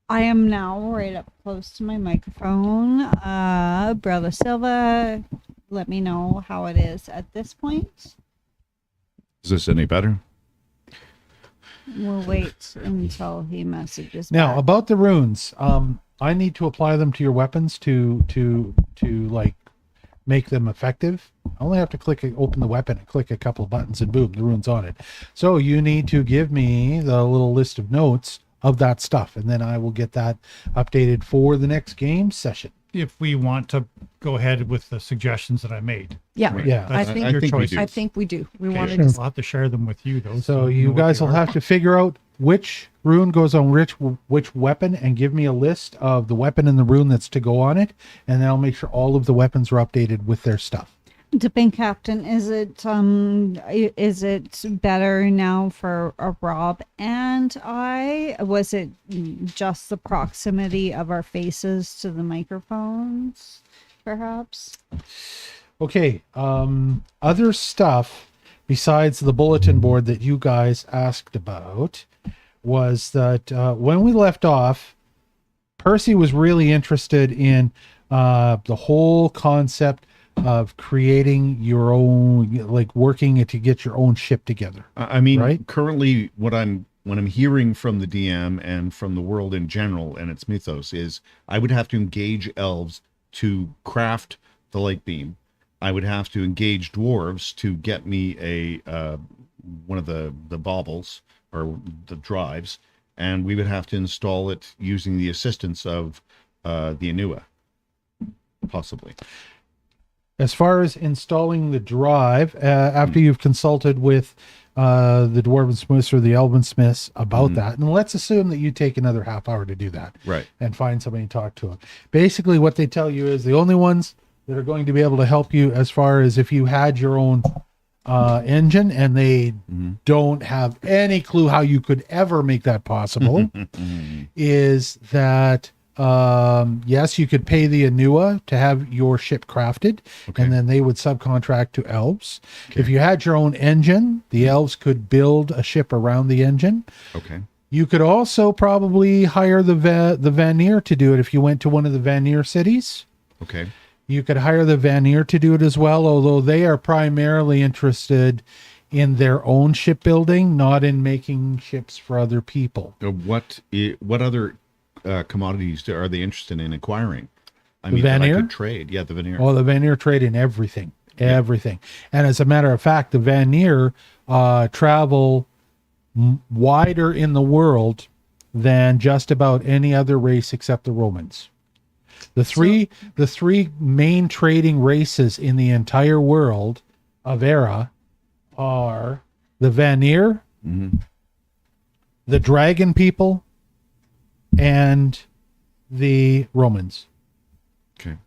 I am now right up close to my microphone. Brother Silva, let me know how it is at this point. Is this any better? We'll wait until he messages Now back. about the runes, I need to apply them to your weapons to like make them effective. I only have to open the weapon and click a couple of buttons and boom, the rune's on it. So you need to give me the little list of notes of that stuff, and then I will get that updated for the next game session. if we want to go ahead with the suggestions that I made. Yeah. Right. Yeah. I That's think- your think we choice. do. I think we do. We Okay, want sure. to. I'll have to share them with you, though. So you you know what guys they will are. have to figure out which rune goes on which weapon, and give me a list of the weapon and the rune that's to go on it, and then I'll make sure all of the weapons are updated with their stuff. Dipping Captain, is it better now for a Rob and I? Was it just the proximity of our faces to the microphones, perhaps? Okay, other stuff besides the bulletin board that you guys asked about was that when we left off, Percy was really interested in the whole concept of creating your own, like working to get your own ship together. I mean, Right? currently what I'm hearing from the DM and from the world in general and its mythos is I would have to engage elves to craft the light beam. I would have to engage dwarves to get me a one of the baubles or the drives, and we would have to install it using the assistance of the Anua, possibly. As far as installing the drive, after you've consulted with the Dwarven Smiths or the Elven Smiths about that, and let's assume that you take another half hour to do that. Right. And find somebody to talk to them. Basically, what they tell you is the only ones that are going to be able to help you as far as if you had your own engine and they don't have any clue how you could ever make that possible is that yes, you could pay the Anua to have your ship crafted, Okay. and then they would subcontract to elves. Okay. If you had your own engine, the elves could build a ship around the engine. Okay. You could also probably hire the Vanir to do it if you went to one of the Vanir cities. Okay. You could hire the Vanir to do it as well, although they are primarily interested in their own shipbuilding, not in making ships for other people. What other commodities are they interested in acquiring? I The mean, that I Vanir? could trade. Yeah, the Vanir. Oh, the Vanir trade in everything. Everything. And as a matter of fact, the Vanir travel wider in the world than just about any other race except the Romans. The three main trading races in the entire world of Aerra are the Vanir, the Dragon people, and the Romans. Okay.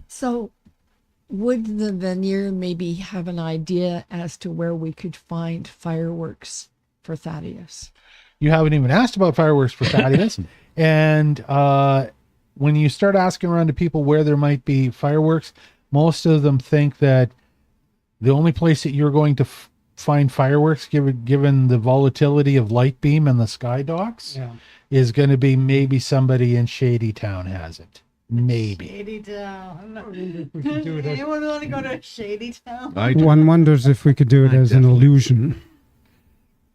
So, would the Vanir maybe have an idea as to where we could find fireworks for Thaddeus? You haven't even asked about fireworks for Thaddeus. And when you start asking around to people where there might be fireworks, most of them think that the only place that you're going to find fireworks, given the volatility of light beam and the sky docks, is going to be maybe somebody in Shady Town has it. Maybe. Shady Town. We could do it as, Anyone want to go to Shady Town? I do. one wonders if we could do it as an illusion.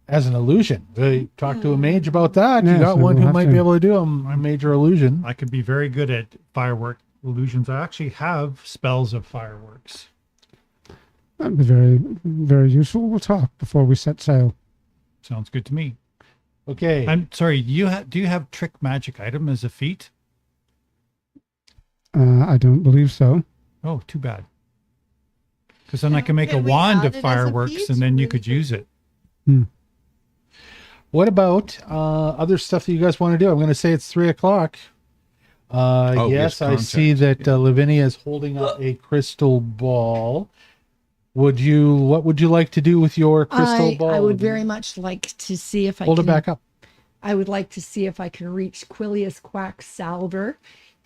As an illusion. Talk to a mage about that. You Yes, got we one will who have might to. be able to do a major illusion. I could be very good at firework illusions. I actually have spells of fireworks. That'd be very, very useful. We'll talk before we set sail. Sounds good to me. Okay. I'm sorry. Do you have trick magic item as a feat? I don't believe so. Oh, too bad. Because then I can make a Can we wand add of it as a fireworks, feat? and then you Really could good. use it. What about other stuff that you guys want to do? I'm going to say it's 3:00. yes, Yes, I see contact, that Lavinia is holding up a crystal ball. What would you like to do with your crystal ball? I would Lavinia? very much like to see if I Hold can it back up. I would like to see if I can reach Quilius Quacksalver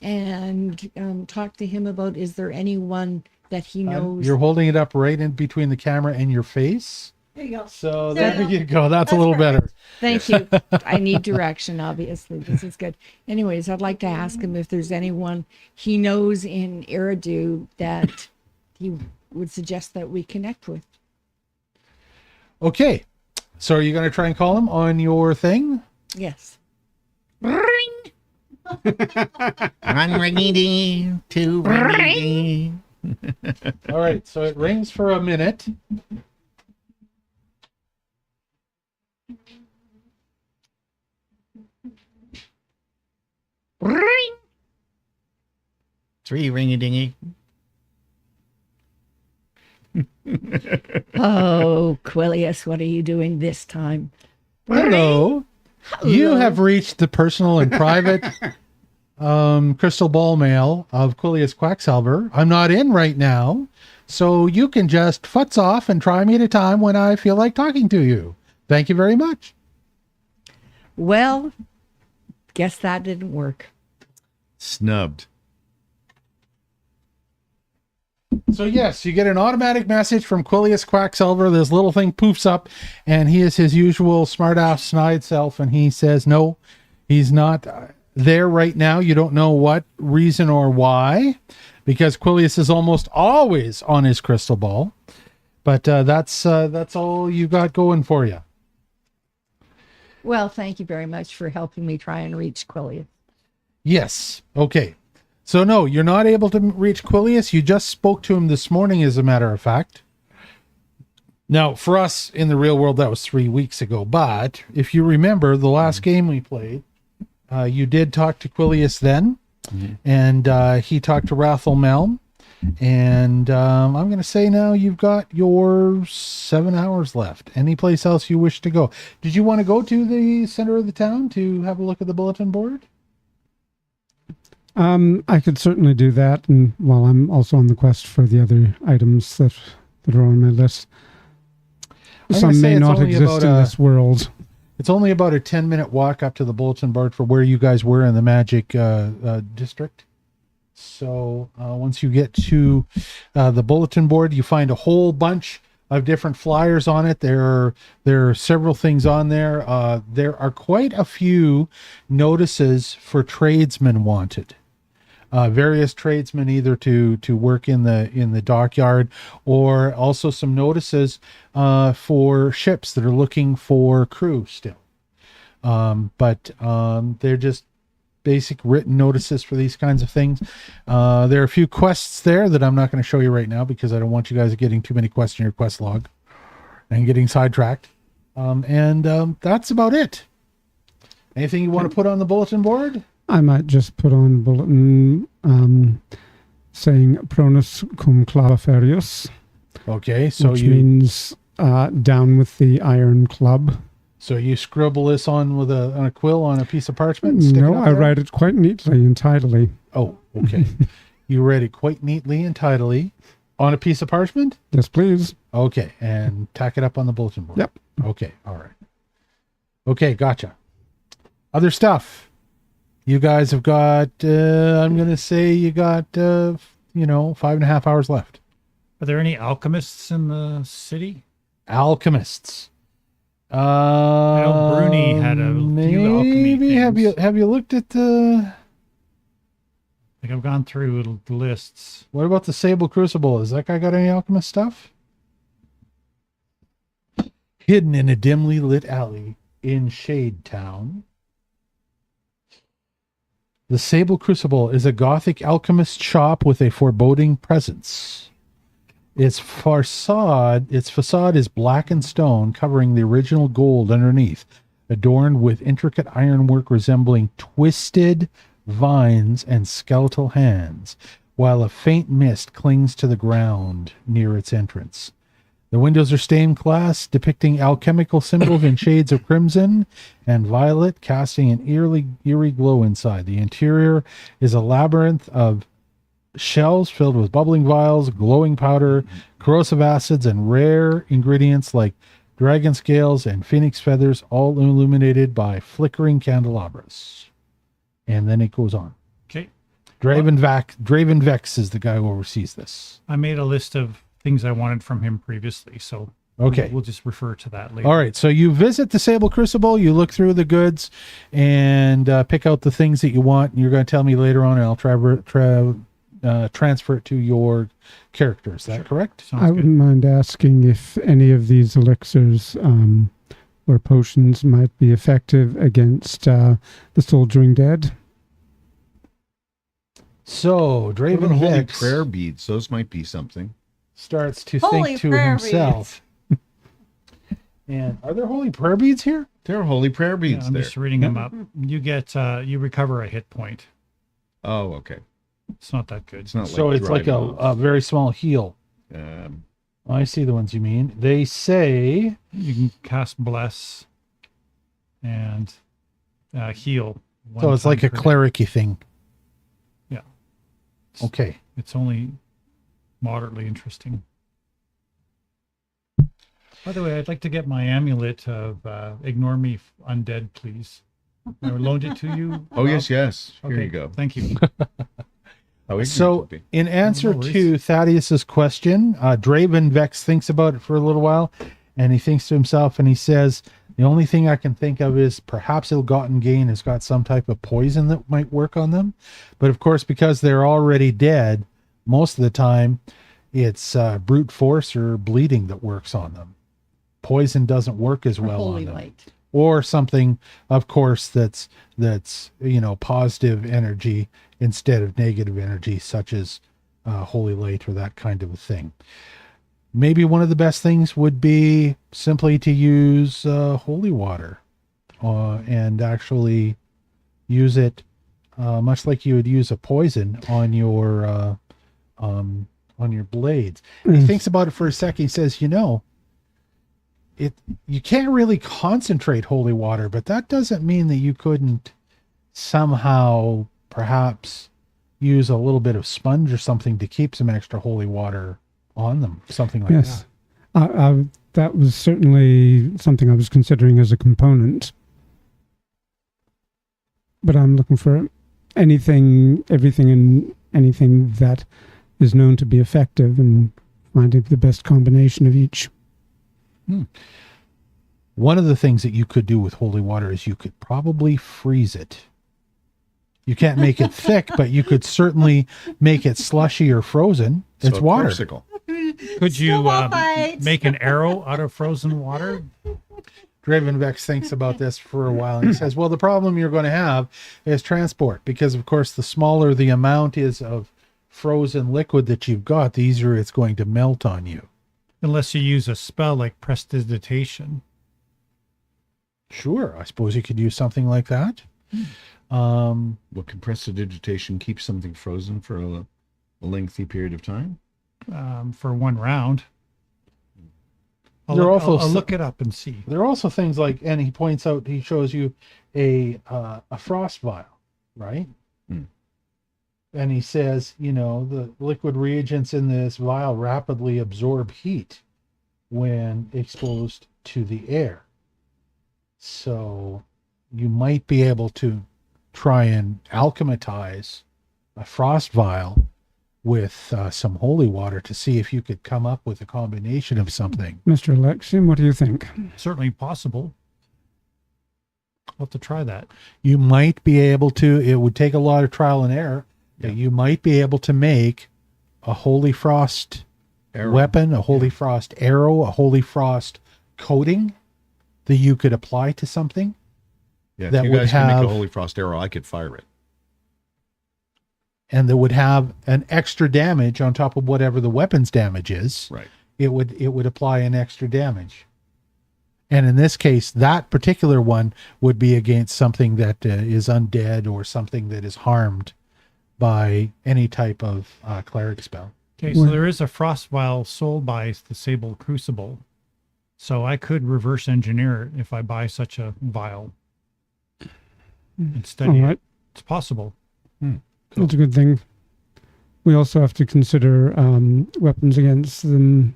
and talk to him about, is there anyone that he knows? You're holding it up right in between the camera and your face. There you go. So There there you you go. That's a little better. Thank you. I need direction, obviously. This is good. Anyways, I'd like to ask him if there's anyone he knows in Aeridu that he would suggest that we connect with. Okay. So are you going to try and call him on your thing? Yes. One ringy, two ringy. All right. So it rings for a minute. 3 ring-a-dingy. Oh, Quilius, what are you doing this time? Hello. You have reached the personal and private crystal ball mail of Quilius Quacksalver. I'm not in right now, so you can just futz off and try me at a time when I feel like talking to you. Thank you very much. Well, guess that didn't work. Snubbed. So yes, you get an automatic message from Quilius Quacksalver. This little thing poofs up, and he is his usual smart-ass snide self, and he says, no, he's not there right now. You don't know what reason or why, because Quilius is almost always on his crystal ball. But that's all you got going for you. Well, thank you very much for helping me try and reach Quilius. Yes. Okay. So no, you're not able to reach Quilius. You just spoke to him this morning, as a matter of fact. Now, for us in the real world, that was 3 weeks ago. But if you remember the last game we played, you did talk to Quilius then, and he talked to Rathel Melm. And I'm going to say now you've got your 7 hours left. Any place else you wish to go? Did you want to go to the center of the town to have a look at the bulletin board? I could certainly do that, and while I'm also on the quest for the other items that are on my list. Some may not exist in this world. It's only about a 10-minute walk up to the bulletin board for where you guys were in the Magic District. So once you get to the bulletin board, you find a whole bunch of different flyers on it. There are several things on there. There are quite a few notices for tradesmen wanted. Various tradesmen, either to work in the dockyard, or also some notices for ships that are looking for crew still. But they're just basic written notices for these kinds of things. There are a few quests there that I'm not going to show you right now because I don't want you guys getting too many quests in your quest log and getting sidetracked. And that's about it. Anything you want to put on the bulletin board? I might just put on a bulletin saying Pronus cum clava ferius. Okay, so which means down with the iron club. So you scribble this on with a quill on a piece of parchment? And stick No, it up I there? write it quite neatly and tidily. Oh, okay. You write it quite neatly and tidily on a piece of parchment? Yes, please. Okay, and tack it up on the bulletin board. Yep. Okay, all right. Okay, gotcha. Other stuff. You guys have got, I'm going to say you got, 5.5 hours left. Are there any alchemists in the city? Alchemists. I know Bruni had a few alchemy things. Have you looked at the... Like I've gone through the lists. What about the Sable Crucible? Has that guy got any alchemist stuff? Hidden in a dimly lit alley in Shade Town. The Sable Crucible is a gothic alchemist shop with a foreboding presence. Its facade is blackened stone covering the original gold underneath, adorned with intricate ironwork resembling twisted vines and skeletal hands, while a faint mist clings to the ground near its entrance. The windows are stained glass, depicting alchemical symbols in shades of crimson and violet, casting an eerie glow inside. The interior is a labyrinth of shelves filled with bubbling vials, glowing powder, corrosive acids, and rare ingredients like dragon scales and phoenix feathers, all illuminated by flickering candelabras. And then it goes on. Okay. Draven Vex is the guy who oversees this. I made a list of things I wanted from him previously, so okay, we'll just refer to that later. All right, so you visit the Sable Crucible, you look through the goods, and pick out the things that you want, and you're going to tell me later on, and I'll transfer it to your character. Is that correct? Sounds I good. wouldn't mind asking if any of these elixirs or potions might be effective against the soldiering dead. So, Draven Holy Vex prayer beads, those might be something. starts to Holy think to prayer himself. And are there holy prayer beads here? There are holy prayer Yeah, beads I'm there. just reading them up. You get you recover a hit point. Oh, okay. It's not that good. It's not So it's like driving a very small heal. off. I see the ones you mean. They say You can cast bless and heal. so. It's like a cleric-y thing. Yeah. Okay. It's only moderately interesting. By the way, I'd like to get my amulet of ignore me undead, please. I loaned it to you. Oh, yes, yes. Here Okay, you go. Thank you. How ignorant So, you'd be. in answer No worries. to Thaddeus's question, Draven Vex thinks about it for a little while, and he thinks to himself, and he says, "The only thing I can think of is perhaps Ill-Gotten Gain has got some type of poison that might work on them, but of course, because they're already dead, most of the time, it's brute force or bleeding that works on them. Poison doesn't work as Or well holy on them." light. Or something, of course, that's positive energy instead of negative energy, such as holy light or that kind of a thing. Maybe one of the best things would be simply to use holy water and actually use it much like you would use a poison on your blades. He thinks about it for a second. He says, you can't really concentrate holy water, but that doesn't mean that you couldn't somehow perhaps use a little bit of sponge or something to keep some extra holy water on them, something like Yes. that. That was certainly something I was considering as a component. But I'm looking for everything, and anything that is known to be effective and finding the best combination of each. One of the things that you could do with holy water is you could probably freeze it. You can't make it thick, but you could certainly make it slushy or frozen. So It's a water. popsicle. Could you Snowball make an arrow out of frozen water? Draven Vex thinks about this for a while. And he says, well, the problem you're going to have is transport, because, of course, the smaller the amount is of frozen liquid that you've got, the easier it's going to melt on you. Unless you use a spell like prestidigitation. Sure, I suppose you could use something like that. Well, can prestidigitation keep something frozen for a lengthy period of time? For one round. I'll There are look, also I'll look it up and see. There are also things like, and he shows you a frost vial, right? And he says, the liquid reagents in this vial rapidly absorb heat when exposed to the air. So you might be able to try and alchemize a frost vial with some holy water to see if you could come up with a combination of something. Mr. Alexian, what do you think? Certainly possible. I'll have to try that. You might be able to, it would take a lot of trial and error, but you might be able to make a holy frost Arrow. weapon, a holy frost arrow, a holy frost coating that you could apply to something. Yeah, That if you would guys can make have- a holy frost arrow, I could fire it. And that would have an extra damage on top of whatever the weapon's damage is. Right. It would apply an extra damage. And in this case, that particular one would be against something that is undead or something that is harmed by any type of cleric spell. Okay, so there is a frost vial sold by the Sable Crucible. So I could reverse engineer it if I buy such a vial and study All right. it. It's possible. That's a good thing. We also have to consider weapons against them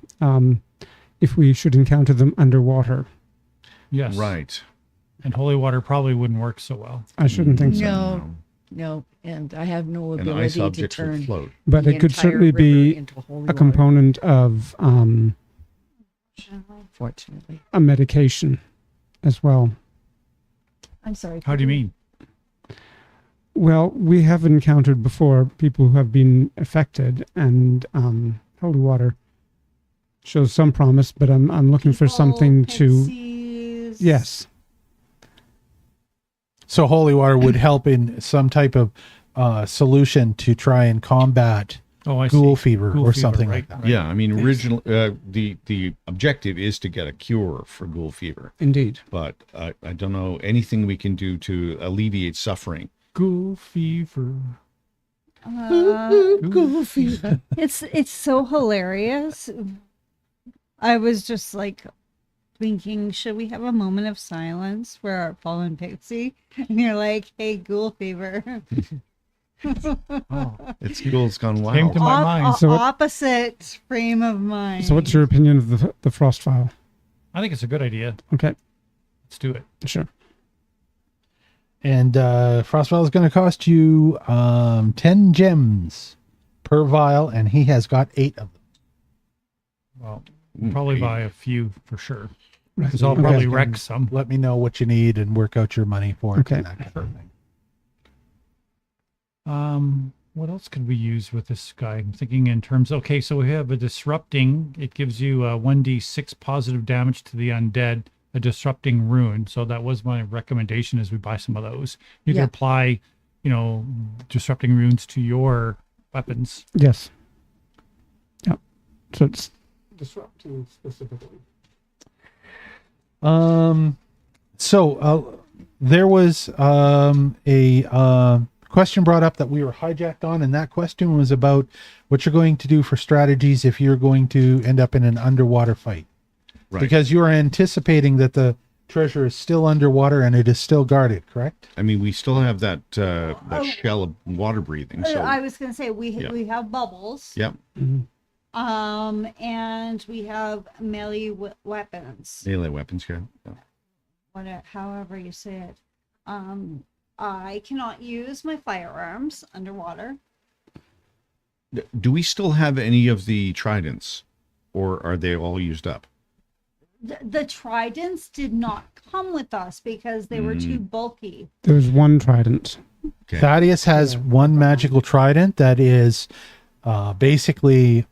if we should encounter them underwater. Yes. Right. And holy water probably wouldn't work so well. I shouldn't think so. No, and I have no And ability ice to objects would turn float. But the it could entire certainly river be into holy a water, component of fortunately. a medication as well. I'm sorry. How do you mean? Well, we have encountered before people who have been affected, and holy water shows some promise, but I'm looking for something to. Yes. So holy water would help in some type of solution to try and combat Oh, I ghoul see. fever Ghoul or fever, something right, like that. right. Yeah, I mean, original the objective is to get a cure for ghoul fever, Indeed. but I don't know anything we can do to alleviate suffering. Ghoul fever. Goofy. It's so hilarious. I was just like thinking, should we have a moment of silence for our fallen pixie? And you're like, hey, ghoul fever. Oh, It's Ghoul's Gone came to Wild. my mind. So what- opposite frame of mind. So, what's your opinion of the frost file? I think it's a good idea. Okay, Let's do it. sure. And Frostwell is going to cost you 10 gems per vial, and he has got 8 of them. Well, we'll probably buy a few for sure. Right. Because I'll Okay. probably wreck some. Let me know what you need and work out your money for it. Okay. And that kind of thing. What else could we use with this guy? I'm thinking in terms. Okay, so we have a disrupting. It gives you 1d6 positive damage to the undead. A disrupting rune. So that was my recommendation: is we buy some of those. You Yeah. can apply, disrupting runes to your weapons. Yes. Yep. So it's disrupting specifically. So there was a question brought up that we were hijacked on, and that question was about what you're going to do for strategies if you're going to end up in an underwater fight. Right. Because you are anticipating that the treasure is still underwater and it is still guarded, correct? I mean, we still have that shell of water breathing. So I was gonna say we have bubbles. yep, And we have melee weapons. melee weapons. Yeah. However you say it. I cannot use my firearms underwater. Do we still have any of the tridents, or are they all used up? The tridents did not come with us because they were too bulky. There's one trident. Okay. Thaddeus has one magical trident that is basically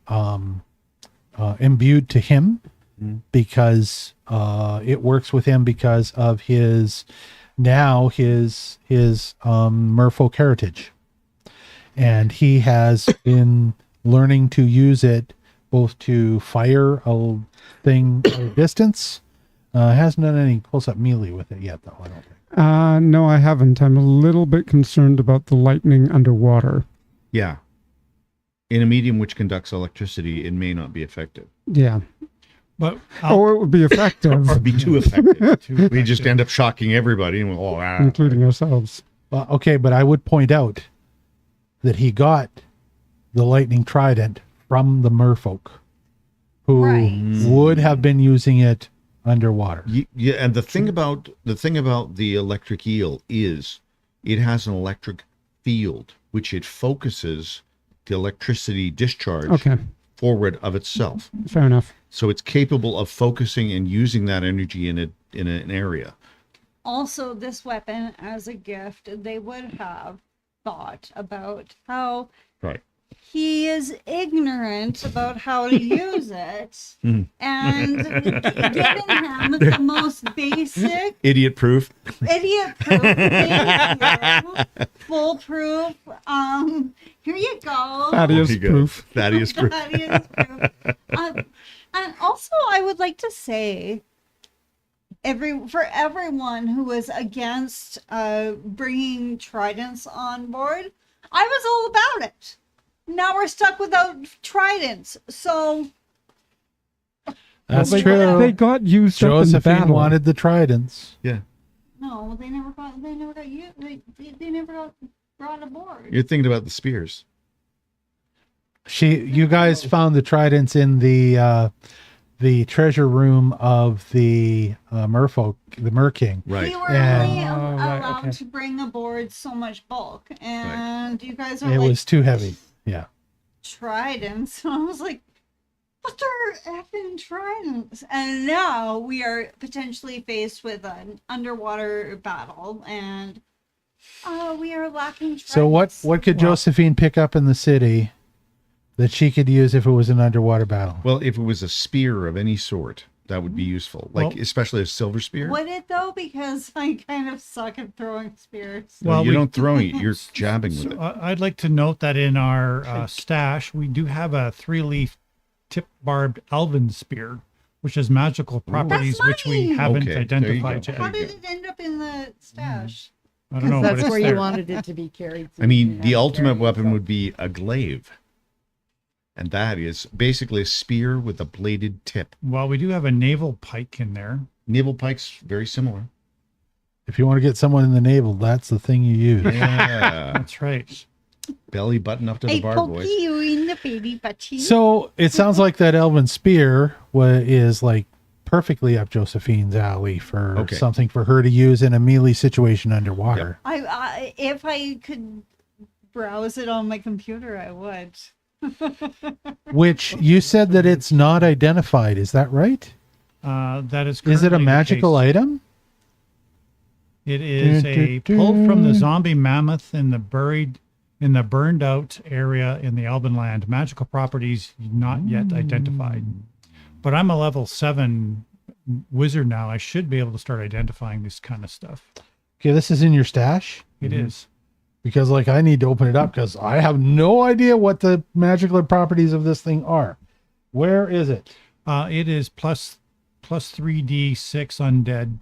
imbued to him because it works with him because of his merfolk heritage. And he has been learning to use it both to fire a thing at a distance. Hasn't done any close-up melee with it yet, though, I don't think. No, I haven't. I'm a little bit concerned about the lightning underwater. Yeah. In a medium which conducts electricity, it may not be effective, Yeah. But Or it would be effective, or be too effective. We just end up shocking everybody, and including ourselves. Okay, but I would point out that he got the lightning trident from the merfolk, who Right. would have been using it underwater. Yeah, and the thing about the electric eel is it has an electric field which it focuses the electricity discharge Okay, forward of itself. fair enough. So it's capable of focusing and using that energy in an area. Also, this weapon as a gift, they would have thought about how Right. he is ignorant about how to use it, and giving him the most basic Idiot proof. idiot-proof, foolproof. Here you go. Thaddeus There you go. proof. Thaddeus proof. Thaddeus proof. And also, I would like to say, for everyone who was against bringing tridents on board, I was all about it. Now we're stuck without tridents, so That's They true. got used up in Josephine battle. wanted the tridents. Yeah. no, they never got brought aboard. You're thinking about the spears. You guys found the tridents in the treasure room of the merfolk, the merking. Right. We were And- only Oh, right, allowed okay. to bring aboard so much bulk, and you guys are It like was too heavy. Yeah. tridents. And I was like, what are effing tridents? And now we are potentially faced with an underwater battle, and we are lacking tridents. So what could Josephine pick up in the city that she could use if it was an underwater battle? Well, if it was a spear of any sort, that would be useful. Like, Well- especially a silver spear. Would it though? Because I kind of suck at throwing spears. No, Well, you we- don't throw it. You're jabbing with So, it. I'd like to note that in our stash, we do have a 3-leaf tip barbed elven spear, which has magical properties That's which we money! haven't Okay, there you identified go. yet. How did it end up in the stash? I don't know, but That's it's where there. you wanted it to be carried. I mean, the Yeah, ultimate carried, weapon so- would be a glaive. And that is basically a spear with a bladed tip. Well, we do have a naval pike in there. Naval pike's very similar. If you want to get someone in the navel, that's the thing you use. Yeah. That's right. Belly button up to I the bar, poke boys. you in the baby butty. So it sounds like that elven spear is like perfectly up Josephine's alley for Okay. something for her to use in a melee situation underwater. I if I could browse it on my computer, I would. Which you said that it's not identified. Is that right? That is. Is it a currently the magical case. item? It is a pulled from the zombie mammoth in the burned out area in the Alban land. Magical properties not yet identified. But I'm a level 7 wizard now. I should be able to start identifying this kind of stuff. Okay, this is in your stash It is. because like I need to open it up because I have no idea what the magical properties of this thing are. Where is it? It is plus 3d6 undead.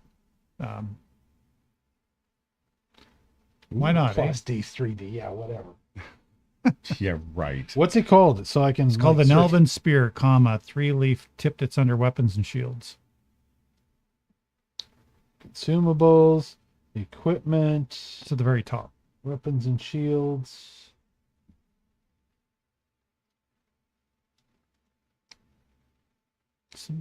Why not? Eh? Plus D3D, yeah, whatever. Yeah, right. What's it called? So I can. It's called an elven spear, 3-leaf tip that's under weapons and shields. Consumables, equipment, It's at the very top. weapons and shields.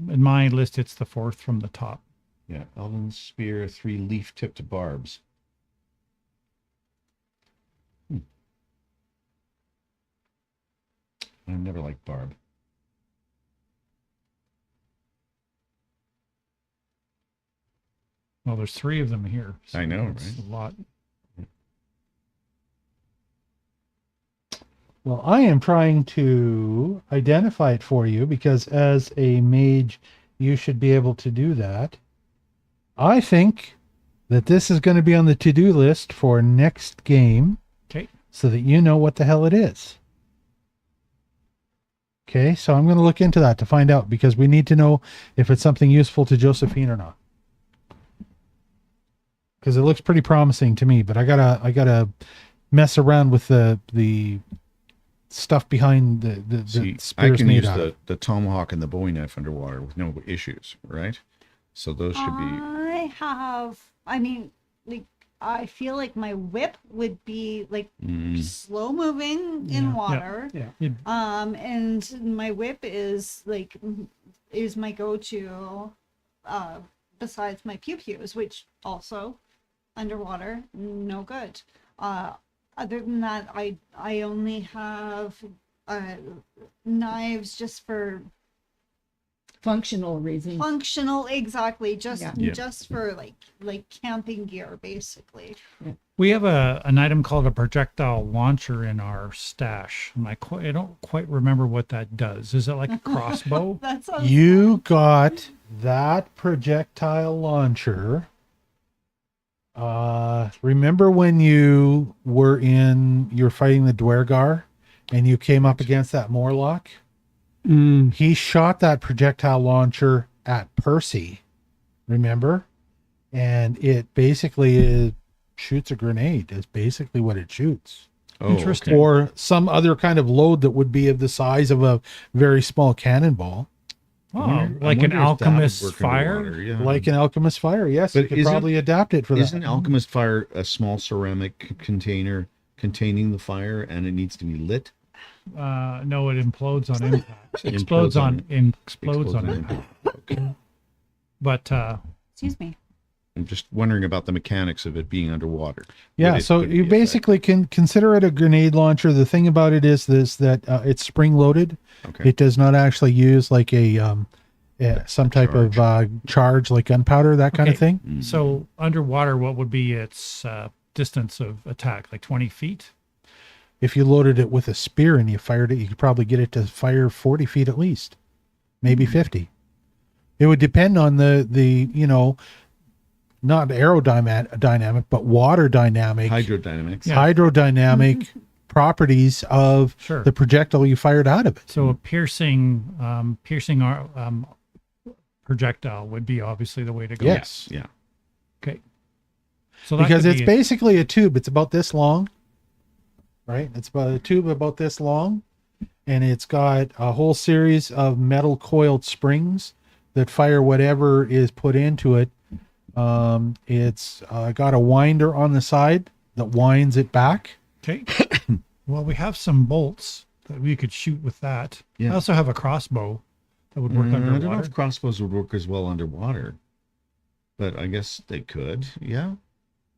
In my list, it's the 4th from the top. Yeah, elven spear, 3 leaf tipped barbs. I never liked barb. Well, there's 3 of them here. I know, it's right? A lot. Well, I am trying to identify it for you because as a mage, you should be able to do that. I think that this is going to be on the to-do list for next game Okay. so that you know what the hell it is. Okay, so I'm going to look into that to find out because we need to know if it's something useful to Josephine or not. Because it looks pretty promising to me, but I gotta mess around with the stuff behind the See, I spears can made use out of. the tomahawk and the bowie knife underwater with no issues, right? So those should be. I mean, like, I feel like my whip would be like slow moving in water. Yeah. And my whip is my go-to, besides my pew-pews, which also underwater, no good. Other than that, I only have knives just for Functional reasons. functional, exactly, just Yeah. just for like camping gear, basically. We have an item called a projectile launcher in our stash. And I don't quite remember what that does. Is it like a crossbow? That sounds You got that projectile launcher. Remember when you were fighting the Dwergar and you came up against that Morlock? He shot that projectile launcher at Percy, remember? And it basically shoots a grenade. Is basically what it shoots. Oh, Interesting. Or some other kind of load that would be of the size of a very small cannonball. Oh, I like an wonder if that would alchemist's work fire? underwater, yeah. Like an alchemist fire, yes. But You could isn't- probably adapt it for that. Isn't alchemist fire a small ceramic container containing the fire and it needs to be lit? No, it implodes on impact. Implodes Explodes on impact. But excuse me. I'm just wondering about the mechanics of it being underwater. Yeah, Would it- so would it you be basically can consider it a grenade launcher. The thing about it is that it's spring loaded. effective? Okay. It does not actually use like some type of charge like gunpowder, that kind of Okay. thing. so underwater, what would be its distance of attack? Like 20 feet? If you loaded it with a spear and you fired it, you could probably get it to fire 40 feet at least, maybe 50. It would depend on the not aerodynamic, but water dynamic, Hydrodynamics. Yeah. hydrodynamic properties of Sure. the projectile you fired out of it. So a piercing projectile would be obviously the way to go. Yes. Yeah. Okay. So that because could it's be basically a tube. It's about this long, right? It's about a tube about this long, and it's got a whole series of metal coiled springs that fire whatever is put into it. It's got a winder on the side that winds it back. okay. Well, we have some bolts that we could shoot with that. Yeah. I also have a crossbow that would work I don't know underwater. if crossbows would work as well underwater, but I guess they could. Yeah,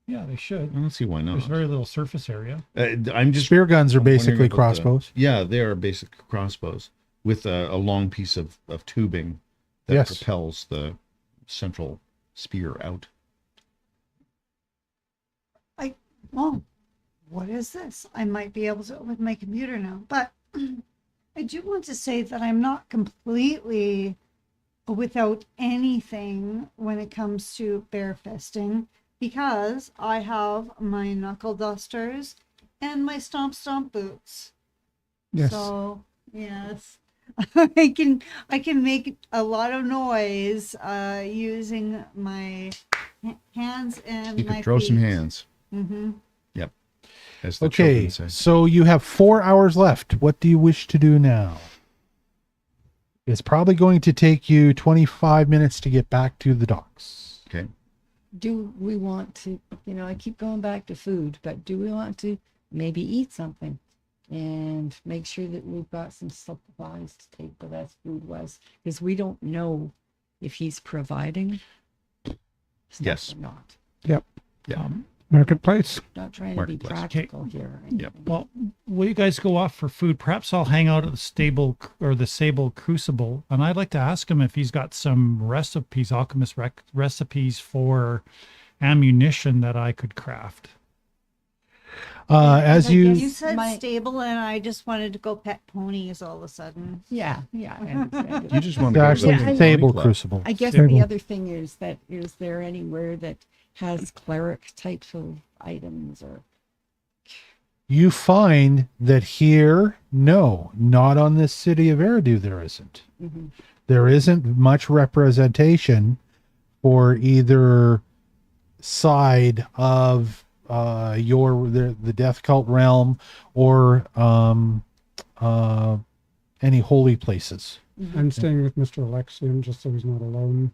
Yeah, they should. I don't see why not. There's very little surface area. I'm just Spear guns are I'm wondering basically about crossbows. Yeah, they are basic crossbows with a long piece of tubing that Yes. propels the central spear out. Well, what is this? I might be able to with my computer now, but I do want to say that I'm not completely without anything when it comes to barefisting because I have my knuckle dusters and my stomp stomp boots. Yes. So yes, I can make a lot of noise using my hands and You my could throw some feet. hands. Mm-hmm. Yep. As the Okay, children say. so you have 4 hours left. What do you wish to do now? It's probably going to take you 25 minutes to get back to the docks. Okay. Do we want to, I keep going back to food, but do we want to maybe eat something and make sure that we've got some supplies to take with us food wise? Because we don't know if he's providing stuff Yes. or not. Yep. Yeah. Marketplace. Not trying to be Marketplace. practical here. or Yep. anything. Well, will you guys go off for food? Perhaps I'll hang out at the stable or the Sable Crucible, and I'd like to ask him if he's got some recipes, alchemist recipes for ammunition that I could craft. As I you guess- You said My- stable, and I just wanted to go pet ponies all of a sudden. Yeah, I understand it. You just want to it's go to actually the Sable Pony Club. Crucible. I guess Stable. the other thing is that is there anywhere that has cleric types of items or You find that here, no, not on this city of Aeridu, there isn't. Mhm. There isn't much representation for either side of the death cult realm or any holy places. I'm staying with Mr. Alexium just so he's not alone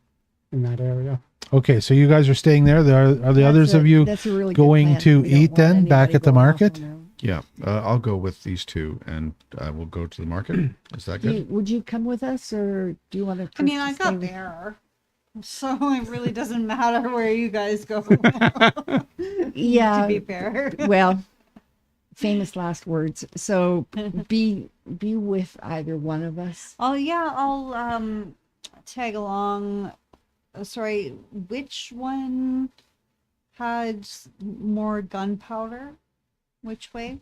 in that area. Okay, so you guys are staying there. Are the others of you that's a really good going plan. to We don't eat want then back anybody at the going off market? on their own. Yeah, I'll go with these two, and we'll go to the market. Is that good? Would you come with us, or do you want to? I mean, I got there, so it really doesn't matter where you guys go. Yeah. To be fair. Well, famous last words. So be with either one of us. Oh yeah, I'll tag along. Sorry, which one had more gunpowder? Which way?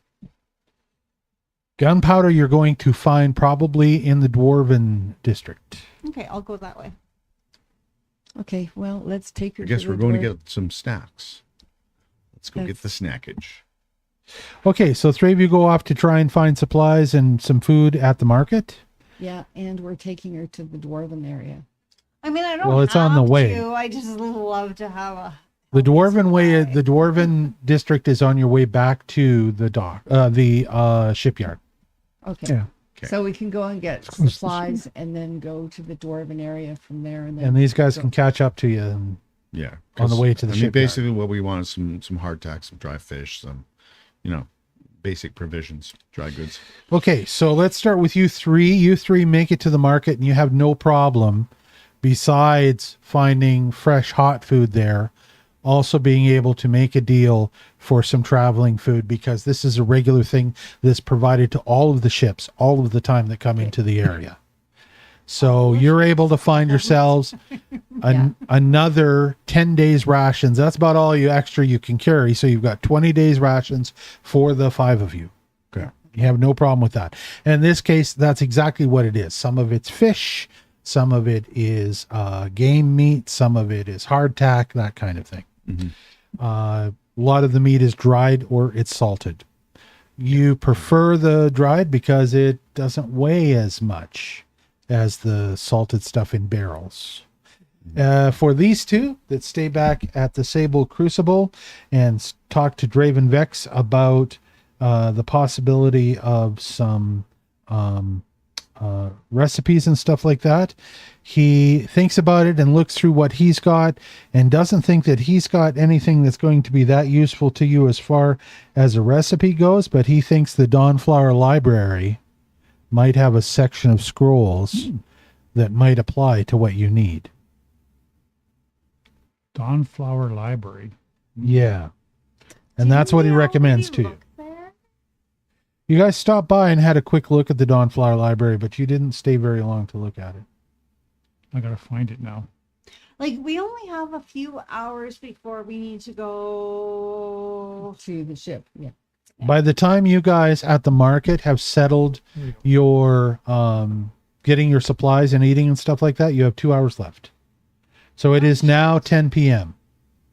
Gunpowder you're going to find probably in the Dwarven district. Okay, I'll go that way. Okay. Well, let's take her. I guess to we're the going to door. get some snacks. Let's go get the snackage. Okay, so 3 of you go off to try and find supplies and some food at the market. Yeah, and we're taking her to the dwarven area. I mean, I don't. Well, it's on the have way. to, I just love to have a. The Dwarven way, supply. the Dwarven district is on your way back to the shipyard. Okay. Yeah. Okay. So we can go and get close to the supplies and then go to the dwarven area from there, and then. And these guys can catch up to you. And Yeah. On the 'cause, way to the I mean, shipyard. basically what we want is some hardtack, some dry fish, some, basic provisions, dry goods. okay, so let's start with you three. You three make it to the market and you have no problem, besides finding fresh hot food there, also being able to make a deal for some traveling food, because this is a regular thing that's provided to all of the ships all of the time that come into the area. So you're able to find yourselves another 10 days rations. That's about all you can carry. So you've got 20 days rations for the 5 of you. Okay. You have no problem with that. And in this case, that's exactly what it is. Some of it's fish, some of it is game meat, some of it is hardtack, that kind of thing. A lot of the meat is dried or it's salted. You prefer the dried because it doesn't weigh as much as the salted stuff in barrels. For these two that stay back at the Sable Crucible and talk to Draven Vex about the possibility of some recipes and stuff like that, he thinks about it and looks through what he's got and doesn't think that he's got anything that's going to be that useful to you as far as a recipe goes, but he thinks the Dawnflower Library might have a section of scrolls that might apply to what you need. Dawnflower Library. Yeah. And that's what he recommends to you. You guys stopped by and had a quick look at the Dawnflower Library, but you didn't stay very long to look at it. I gotta find it now. Like, we only have a few hours before we need to go To the ship. Yeah. By the time you guys at the market have settled your getting your supplies and eating and stuff like that, you have 2 hours left. So it is now 10 p.m.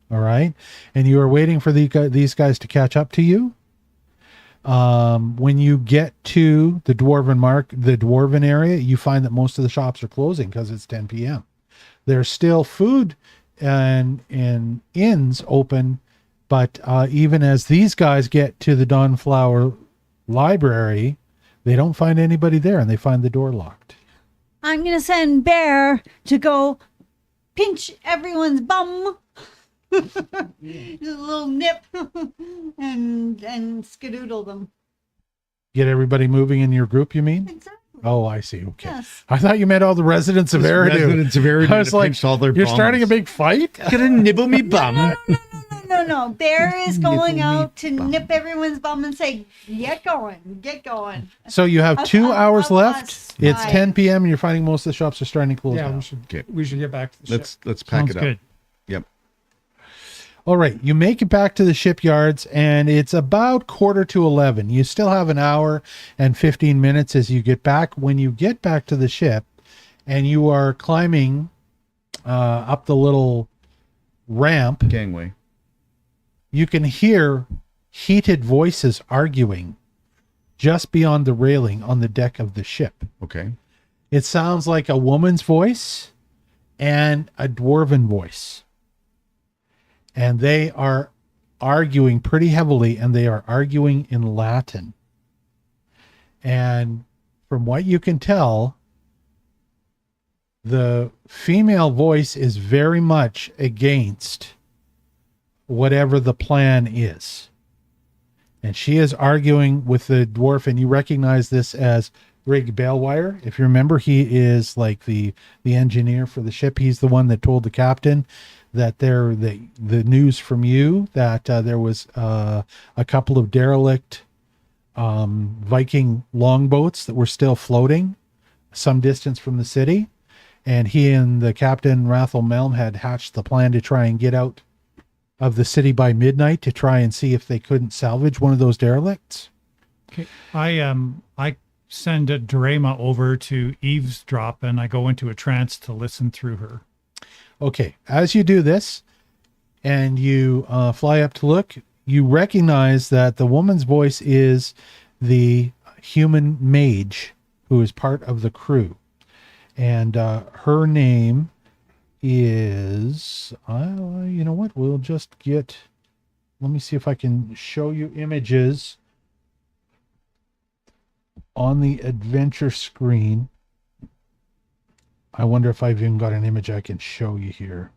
All right. And you are waiting for these guys to catch up to you. When you get to the dwarven area, you find that most of the shops are closing because it's 10 p.m. There's still food and inns open, but even as these guys get to the Dawnflower Library, they don't find anybody there and they find the door locked. I'm going to send Bear to go pinch everyone's bum. Just a little nip and skedoodle them. Get everybody moving in your group, you mean? Exactly. Oh, I see. Okay. Yes. I thought you meant all the residents of Aeridu. Residents of Aeridu I was to like, pinch all their you're bums. starting a big fight? Gonna nibble me bum. No. Bear is going Nibble me out to bum. nip everyone's bum and say, get going. So you have 2 hours of left. us, It's right. 10 p.m. and you're finding most of the shops are starting to close Yeah, down. we should get back to the ship. Let's pack Sounds it up. good. Yep. All right, you make it back to the shipyards, and it's about 10:45. You still have an hour and 15 minutes as you get back. When you get back to the ship, and you are climbing up the little ramp, Gangway. you can hear heated voices arguing just beyond the railing on the deck of the ship. Okay. It sounds like a woman's voice and a dwarven voice. And they are arguing pretty heavily, and they are arguing in Latin. And from what you can tell, the female voice is very much against whatever the plan is. And she is arguing with the dwarf, and you recognize this as Rig Balewire. If you remember, he is like the engineer for the ship. He's the one that told the captain that the news from you that there was a couple of derelict Viking longboats that were still floating some distance from the city, and he and the captain Rathel Melm had hatched the plan to try and get out of the city by midnight to try and see if they couldn't salvage one of those derelicts. Okay. I send a Drema over to eavesdrop, and I go into a trance to listen through her. Okay, as you do this and you fly up to look, you recognize that the woman's voice is the human mage who is part of the crew. And her name is, you know what, we'll just get, let me see if I can show you images on the adventure screen. I wonder if I've even got an image I can show you here.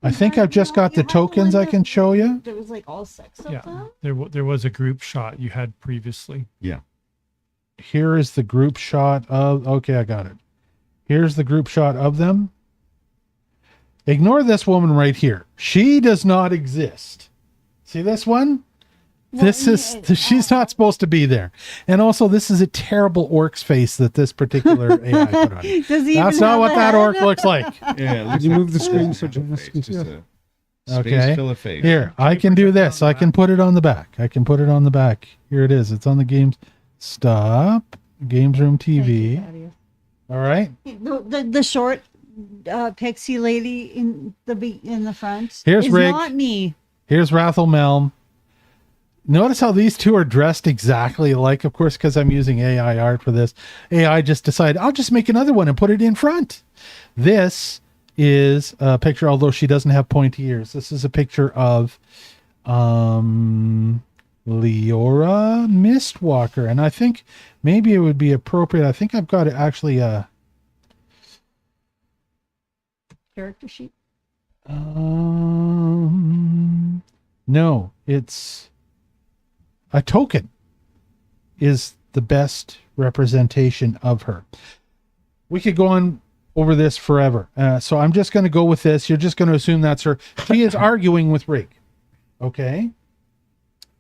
I think I've just got the tokens I can show you. There was like all six of Yeah, them. there was a group shot you had previously. Yeah. Here is the group shot of, okay, I got it. Here's the group shot of them. Ignore this woman right here. She does not exist. See this one? She's not supposed to be there. And also, this is a terrible orc's face that this particular AI put on it. Does he That's even not have what a that head? orc looks like. Yeah. Could you move the screen so Janice can see Just it? a space Okay. fill of face. Here, I can do this. I can put it on the back. Here it is. It's on the games. Stop. Games Room TV. All right. The short pixie lady in the front. Here's is Rig. not me. Here's Rathel Melm. Notice how these two are dressed exactly alike, of course, because I'm using AI art for this. AI just decided, I'll just make another one and put it in front. This is a picture, although she doesn't have pointy ears. This is a picture of Leora Mistwalker, and I think maybe it would be appropriate. I think I've got actually a Character sheet. No, it's a token is the best representation of her. We could go on over this forever. So I'm just going to go with this. You're just going to assume that's her. She is arguing with Rig. Okay.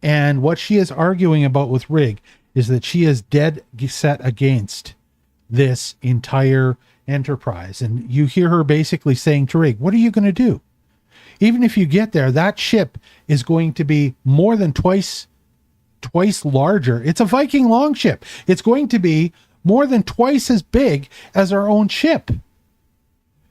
And what she is arguing about with Rig is that she is dead set against this entire enterprise. And you hear her basically saying to Rig, what are you going to do? Even if you get there, that ship is going to be more than twice larger. It's a Viking longship. It's going to be more than twice as big as our own ship.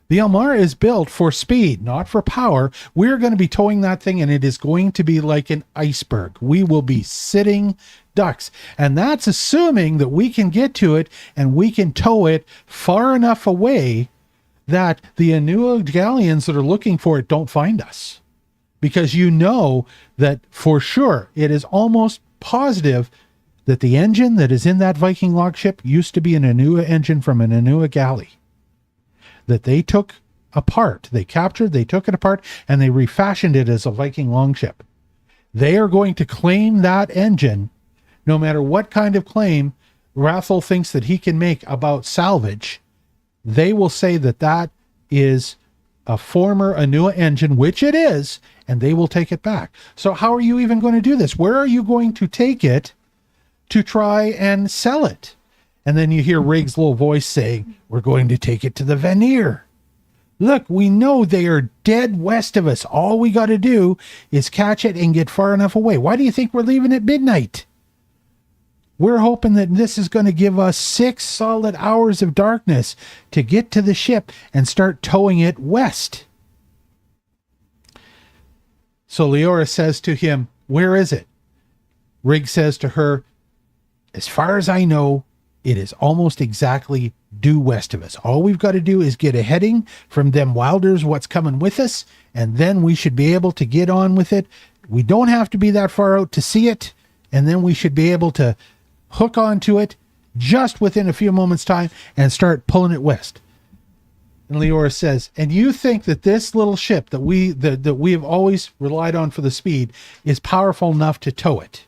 The Ilmare is built for speed, not for power. We're going to be towing that thing, and it is going to be like an iceberg. We will be sitting ducks. And that's assuming that we can get to it and we can tow it far enough away that the Anua galleons that are looking for it don't find us. Because you know that for sure, it is almost positive that the engine that is in that Viking logship used to be an Anua engine from an Anua galley that they took apart. They captured, they took it apart, and they refashioned it as a Viking longship. They are going to claim that engine no matter what kind of claim Rathel thinks that he can make about salvage. They will say that that is a former Anua engine, which it is, and they will take it back. So how are you even going to do this? Where are you going to take it to try and sell it? And then you hear Rig's little voice saying, we're going to take it to the Vanir. Look, we know they are dead west of us. All we got to do is catch it and get far enough away. Why do you think we're leaving at midnight? We're hoping that this is going to give us 6 solid hours of darkness to get to the ship and start towing it west. So Leora says to him, where is it? Rig says to her, as far as I know, it is almost exactly due west of us. All we've got to do is get a heading from them Wylders, what's coming with us, and then we should be able to get on with it. We don't have to be that far out to see it, and then we should be able to hook onto it just within a few moments' time and start pulling it west. And Leora says, and you think that this little ship that we have always relied on for the speed is powerful enough to tow it?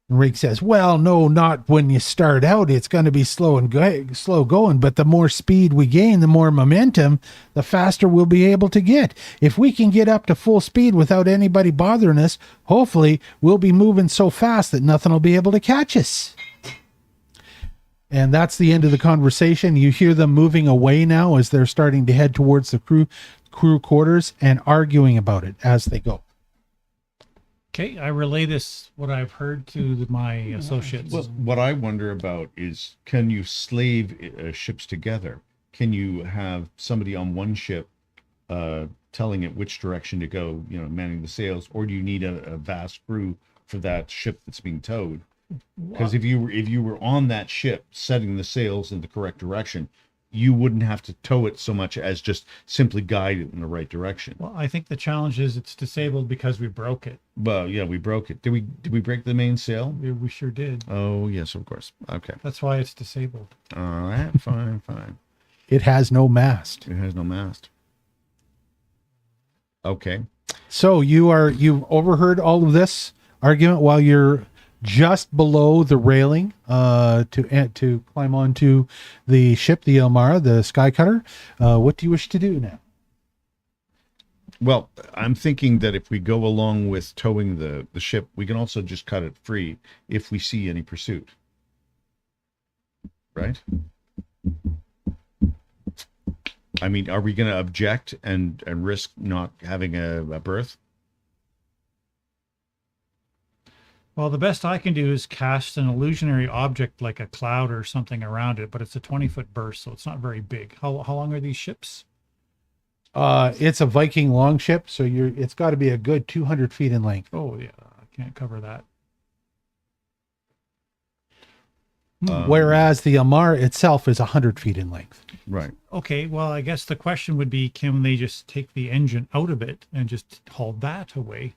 And Rig says, well, no, not when you start out. It's going to be slow going, but the more speed we gain, the more momentum, the faster we'll be able to get. If we can get up to full speed without anybody bothering us, hopefully we'll be moving so fast that nothing will be able to catch us. And that's the end of the conversation. You hear them moving away now as they're starting to head towards the crew quarters and arguing about it as they go. Okay, I relay this, what I've heard, to my associates. Well, what I wonder about is, can you slave ships together? Can you have somebody on one ship telling it which direction to go, manning the sails, or do you need a vast crew for that ship that's being towed? Because if you were on that ship setting the sails in the correct direction, you wouldn't have to tow it so much as just simply guide it in the right direction. Well, I think the challenge is it's disabled because we broke it. Well, yeah, we broke it. Did we break the main sail? We sure did. Oh, yes, of course. Okay. That's why it's disabled. All right, fine. It has no mast. It has no mast. Okay. So you've overheard all of this argument while you're just below the railing to climb onto the ship, the Ilmare, the Sky Cutter. What do you wish to do now? Well, I'm thinking that if we go along with towing the ship, we can also just cut it free if we see any pursuit. Right? I mean, are we going to object and risk not having a berth? Well, the best I can do is cast an illusionary object like a cloud or something around it, but it's a 20-foot burst, so it's not very big. How long are these ships? It's a Viking longship, so it's got to be a good 200 feet in length. Oh, yeah, I can't cover that. whereas the Ilmare itself is 100 feet in length. Right. Okay, well, I guess the question would be, can they just take the engine out of it and just haul that away?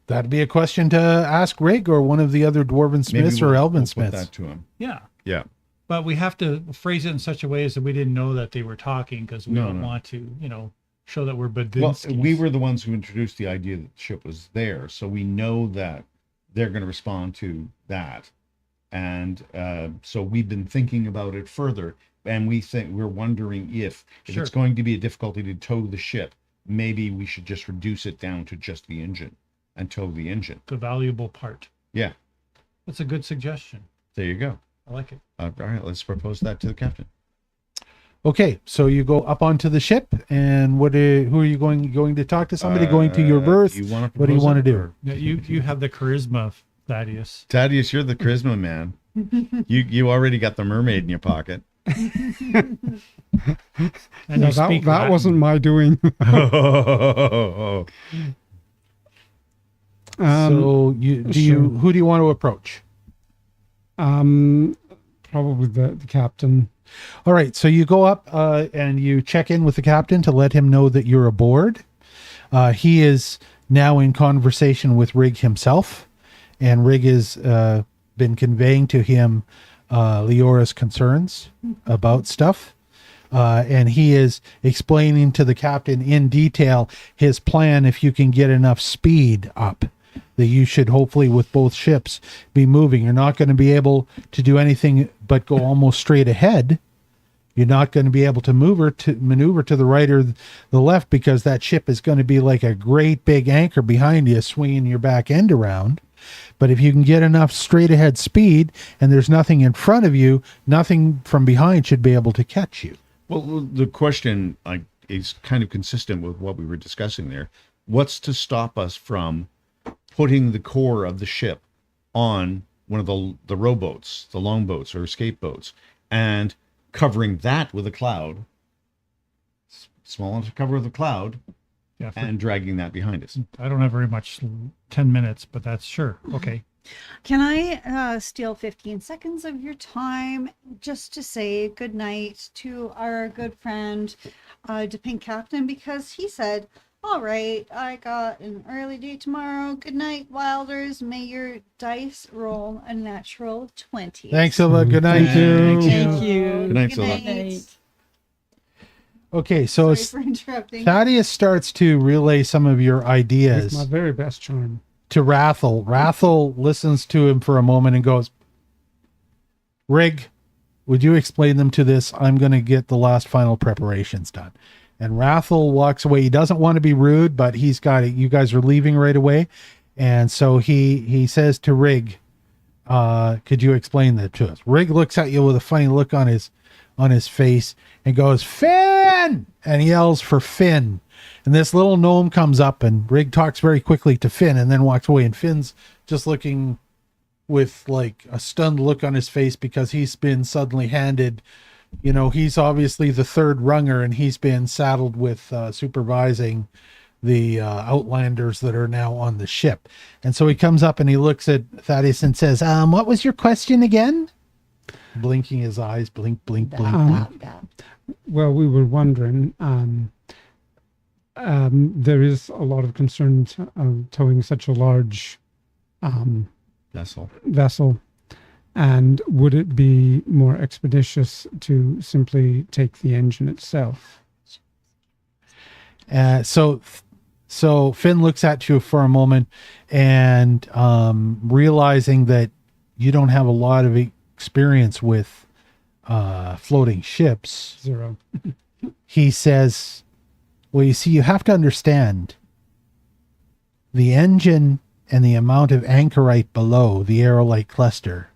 That'd be a question to ask Rig or one of the other Dwarven Smiths or Elven Put Smiths. that to him. Yeah. Yeah. But we have to phrase it in such a way as that we didn't know that they were talking, because we don't No. want to, show that we're Well, Badinskis. we were the ones who introduced the idea that the ship was there, so we know that they're going to respond to that. And so we've been thinking about it further, and we're wondering if Sure. it's going to be a difficulty to tow the ship, maybe we should just reduce it down to just the engine and tow the engine. the valuable part. Yeah, That's a good suggestion. there you go. I like it. All right, let's propose that to the captain. Okay, so you go up onto the ship, and who are you going to talk to? Somebody going to your berth? You wanna What do you propose want to it, do? or- Yeah, you have the charisma, Thaddeus. Thaddeus, you're the charisma man. You already got the mermaid in your pocket. And No, you that speak that Latin. wasn't my doing. So who do you want to approach? Probably the captain. All right, so you go up and you check in with the captain to let him know that you're aboard. He is now in conversation with Rig himself, and Rig has been conveying to him Leora's concerns about stuff. And he is explaining to the captain in detail his plan if you can get enough speed up, that you should hopefully with both ships be moving. You're not going to be able to do anything but go almost straight ahead. You're not going to be able to maneuver to the right or the left, because that ship is going to be like a great big anchor behind you, swinging your back end around. But if you can get enough straight ahead speed and there's nothing in front of you, nothing from behind should be able to catch you. Well, the question is kind of consistent with what we were discussing there. What's to stop us from putting the core of the ship on one of the rowboats, the longboats or escape boats, and covering that with a cloud, small enough to cover with a cloud, Yeah, and dragging that behind us? I don't have very much, 10 minutes, but that's sure. Okay. Can I steal 15 seconds of your time just to say good night to our good friend, the Pink Captain, because he said, all right, I got an early day tomorrow. Good night, Wylders. May your dice roll a natural 20. Thanks, Silva. Good night. Thank you. Thank you. Good night, Good Silva. night. Okay, so Sorry for interrupting. Thaddeus starts to relay some of your With ideas my very best charm. to Rathel. Rathel listens to him for a moment and goes, Rig, would you explain them to this? I'm going to get the last final preparations done. And Rathel walks away. He doesn't want to be rude, but he's got it. You guys are leaving right away. And so he says to Rig, could you explain that to us? Rig looks at you with a funny look on his face and goes, Finn! And he yells for Finn. And this little gnome comes up, and Rig talks very quickly to Finn and then walks away. And Finn's just looking with like a stunned look on his face because he's been suddenly handed, he's obviously the third runger, and he's been saddled with supervising the outlanders that are now on the ship. And so he comes up and he looks at Thaddeus and says, what was your question again? Blinking his eyes, blink, blink, blink. Well, we were wondering, there is a lot of concern towing such a large vessel. And would it be more expeditious to simply take the engine itself? So Finn looks at you for a moment, and realizing that you don't have a lot of experience with floating ships, 0. he says, well, you see, you have to understand the engine and the amount of anchorite below the aerolite cluster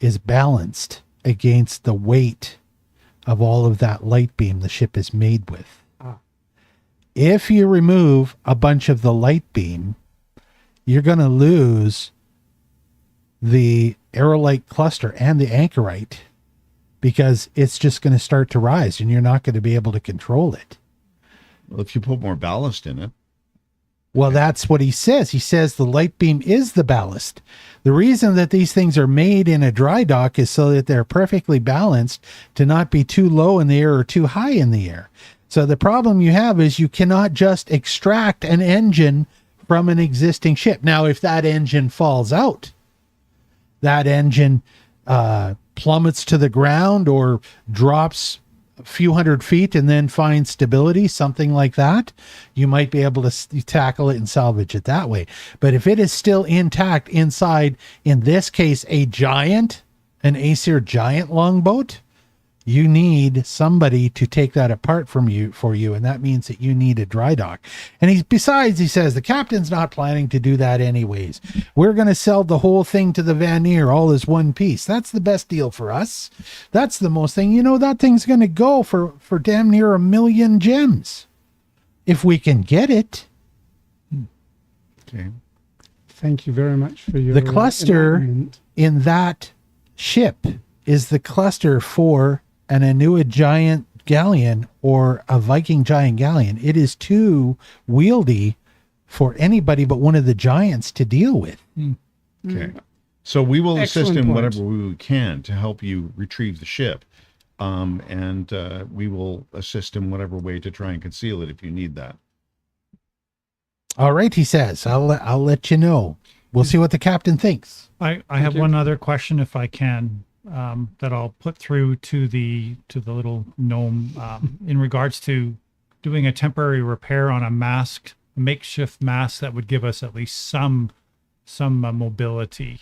is balanced against the weight of all of that light beam the ship is made with. If you remove a bunch of the light beam, you're going to lose the aerolite cluster and the anchorite, because it's just going to start to rise and you're not going to be able to control it. Well, if you put more ballast in it. Well, that's what he says. He says the light beam is the ballast. The reason that these things are made in a dry dock is so that they're perfectly balanced to not be too low in the air or too high in the air. So the problem you have is you cannot just extract an engine from an existing ship. Now, if that engine falls out, that engine plummets to the ground or drops a few hundred feet and then finds stability, something like that, you might be able to tackle it and salvage it that way. But if it is still intact inside, in this case, an Aesir giant longboat, you need somebody to take that apart for you, and that means that you need a dry dock. And he says the captain's not planning to do that anyways. We're going to sell the whole thing to the Vanir all as one piece. That's the best deal for us. That's the most thing. That thing's going to go for damn near 1 million gems if we can get it. Okay. Thank you very much for your The cluster enlightenment. in that ship is the cluster for an Inuit giant galleon or a Viking giant galleon. It is too wieldy for anybody but one of the giants to deal with. Okay. So we will assist Excellent in point. whatever we can to help you retrieve the ship. And we will assist in whatever way to try and conceal it if you need that. All right, he says. I'll let you know. We'll see what the captain thinks. I have one other question, if I can, that I'll put through to the little gnome in regards to doing a temporary repair on a makeshift mast that would give us at least some mobility.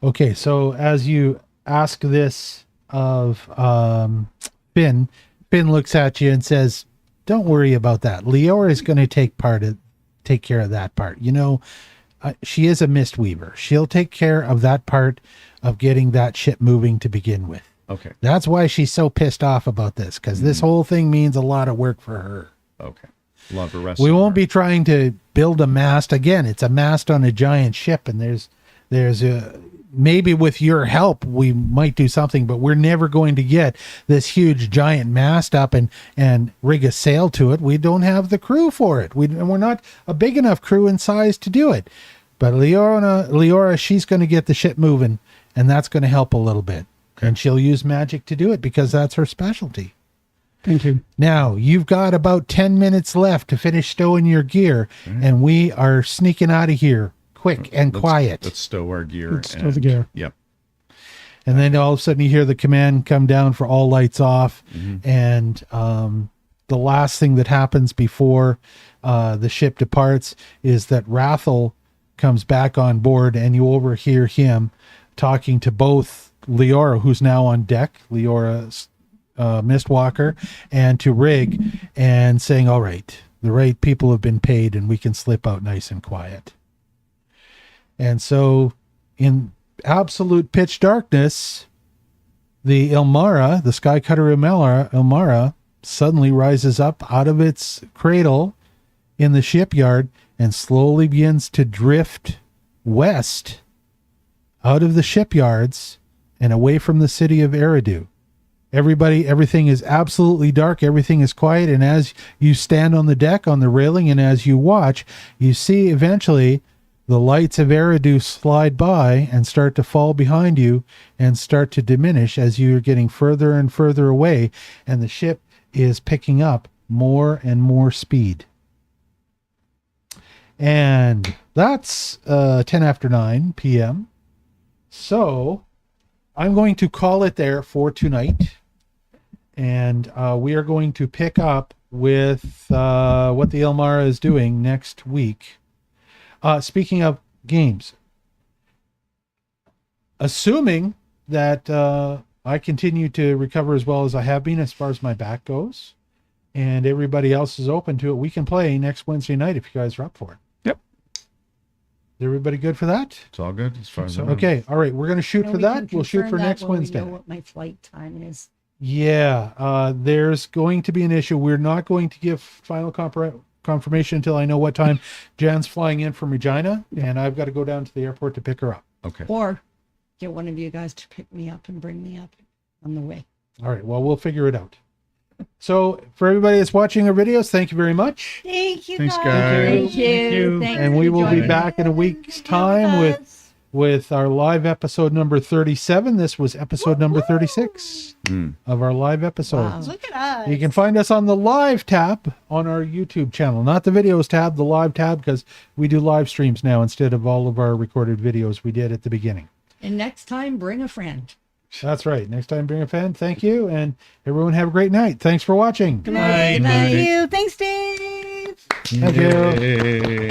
Okay, so as you ask this of Finn looks at you and says, "Don't worry about that. Leora is going to take care of that part. She is a mist weaver. She'll take care of that part of getting that ship moving to begin with. Okay. That's why she's so pissed off about this, because this whole thing means a lot of work for her. Okay. Love arrest. We won't be trying to build a mast again. It's a mast on a giant ship, and there's a maybe with your help we might do something, but we're never going to get this huge giant mast up and rig a sail to it. We don't have the crew for it. We're not a big enough crew and size to do it. But Leora, she's going to get the ship moving, and that's going to help a little bit. And she'll use magic to do it because that's her specialty. Thank you. Now, you've got about 10 minutes left to finish stowing your gear, and we are sneaking out of here quick and quiet. Let's stow our gear. Let's stow the gear. Yep. And then all of a sudden you hear the command come down for all lights off. And the last thing that happens before the ship departs is that Rathel comes back on board, and you overhear him talking to both Leora, who's now on deck, Leora's Mistwalker, and to Rig, and saying, all right, the right people have been paid and we can slip out nice and quiet. And so in absolute pitch darkness, the Ilmare, the Skycutter Ilmare, suddenly rises up out of its cradle in the shipyard and slowly begins to drift west out of the shipyards and away from the city of Aeridu. Everything is absolutely dark. Everything is quiet. And as you stand on the deck, on the railing, and as you watch, you see eventually the lights of Aeridu slide by and start to fall behind you and start to diminish as you're getting further and further away. And the ship is picking up more and more speed. And that's 10 after 9 p.m. So I'm going to call it there for tonight. And we are going to pick up with what the Ilmare is doing next week. Speaking of games, assuming that I continue to recover as well as I have been as far as my back goes, and everybody else is open to it, we can play next Wednesday night if you guys are up for it. Yep. Is everybody good for that? It's all good as far as I know. Okay. All right. We're going to shoot And for we that. can We'll shoot confirm for that next when we Wednesday. know what my flight time is. Yeah. There's going to be an issue. We're not going to give final confirmation until I know what time Jan's flying in from Regina, and I've got to go down to the airport to pick her up. Okay. Or get one of you guys to pick me up and bring me up on the way. All right. Well, we'll figure it out. So for everybody that's watching our videos, thank you very much. Thank you, Thanks, guys. guys. Thank you. Thanks And for we will be joining back in a us. week's Thank you, time guys. with our live episode number 37. This was episode number 36 of our live episodes. Look at us. You can find us on the live tab on our YouTube channel, not the videos tab, the live tab, because we do live streams now instead of all of our recorded videos we did at the beginning. And next time, bring a friend. That's right. Next time, bring a fan. Thank you. And everyone have a great night. Thanks for watching. Thank you. Thanks, Dave. Thank you. Yay.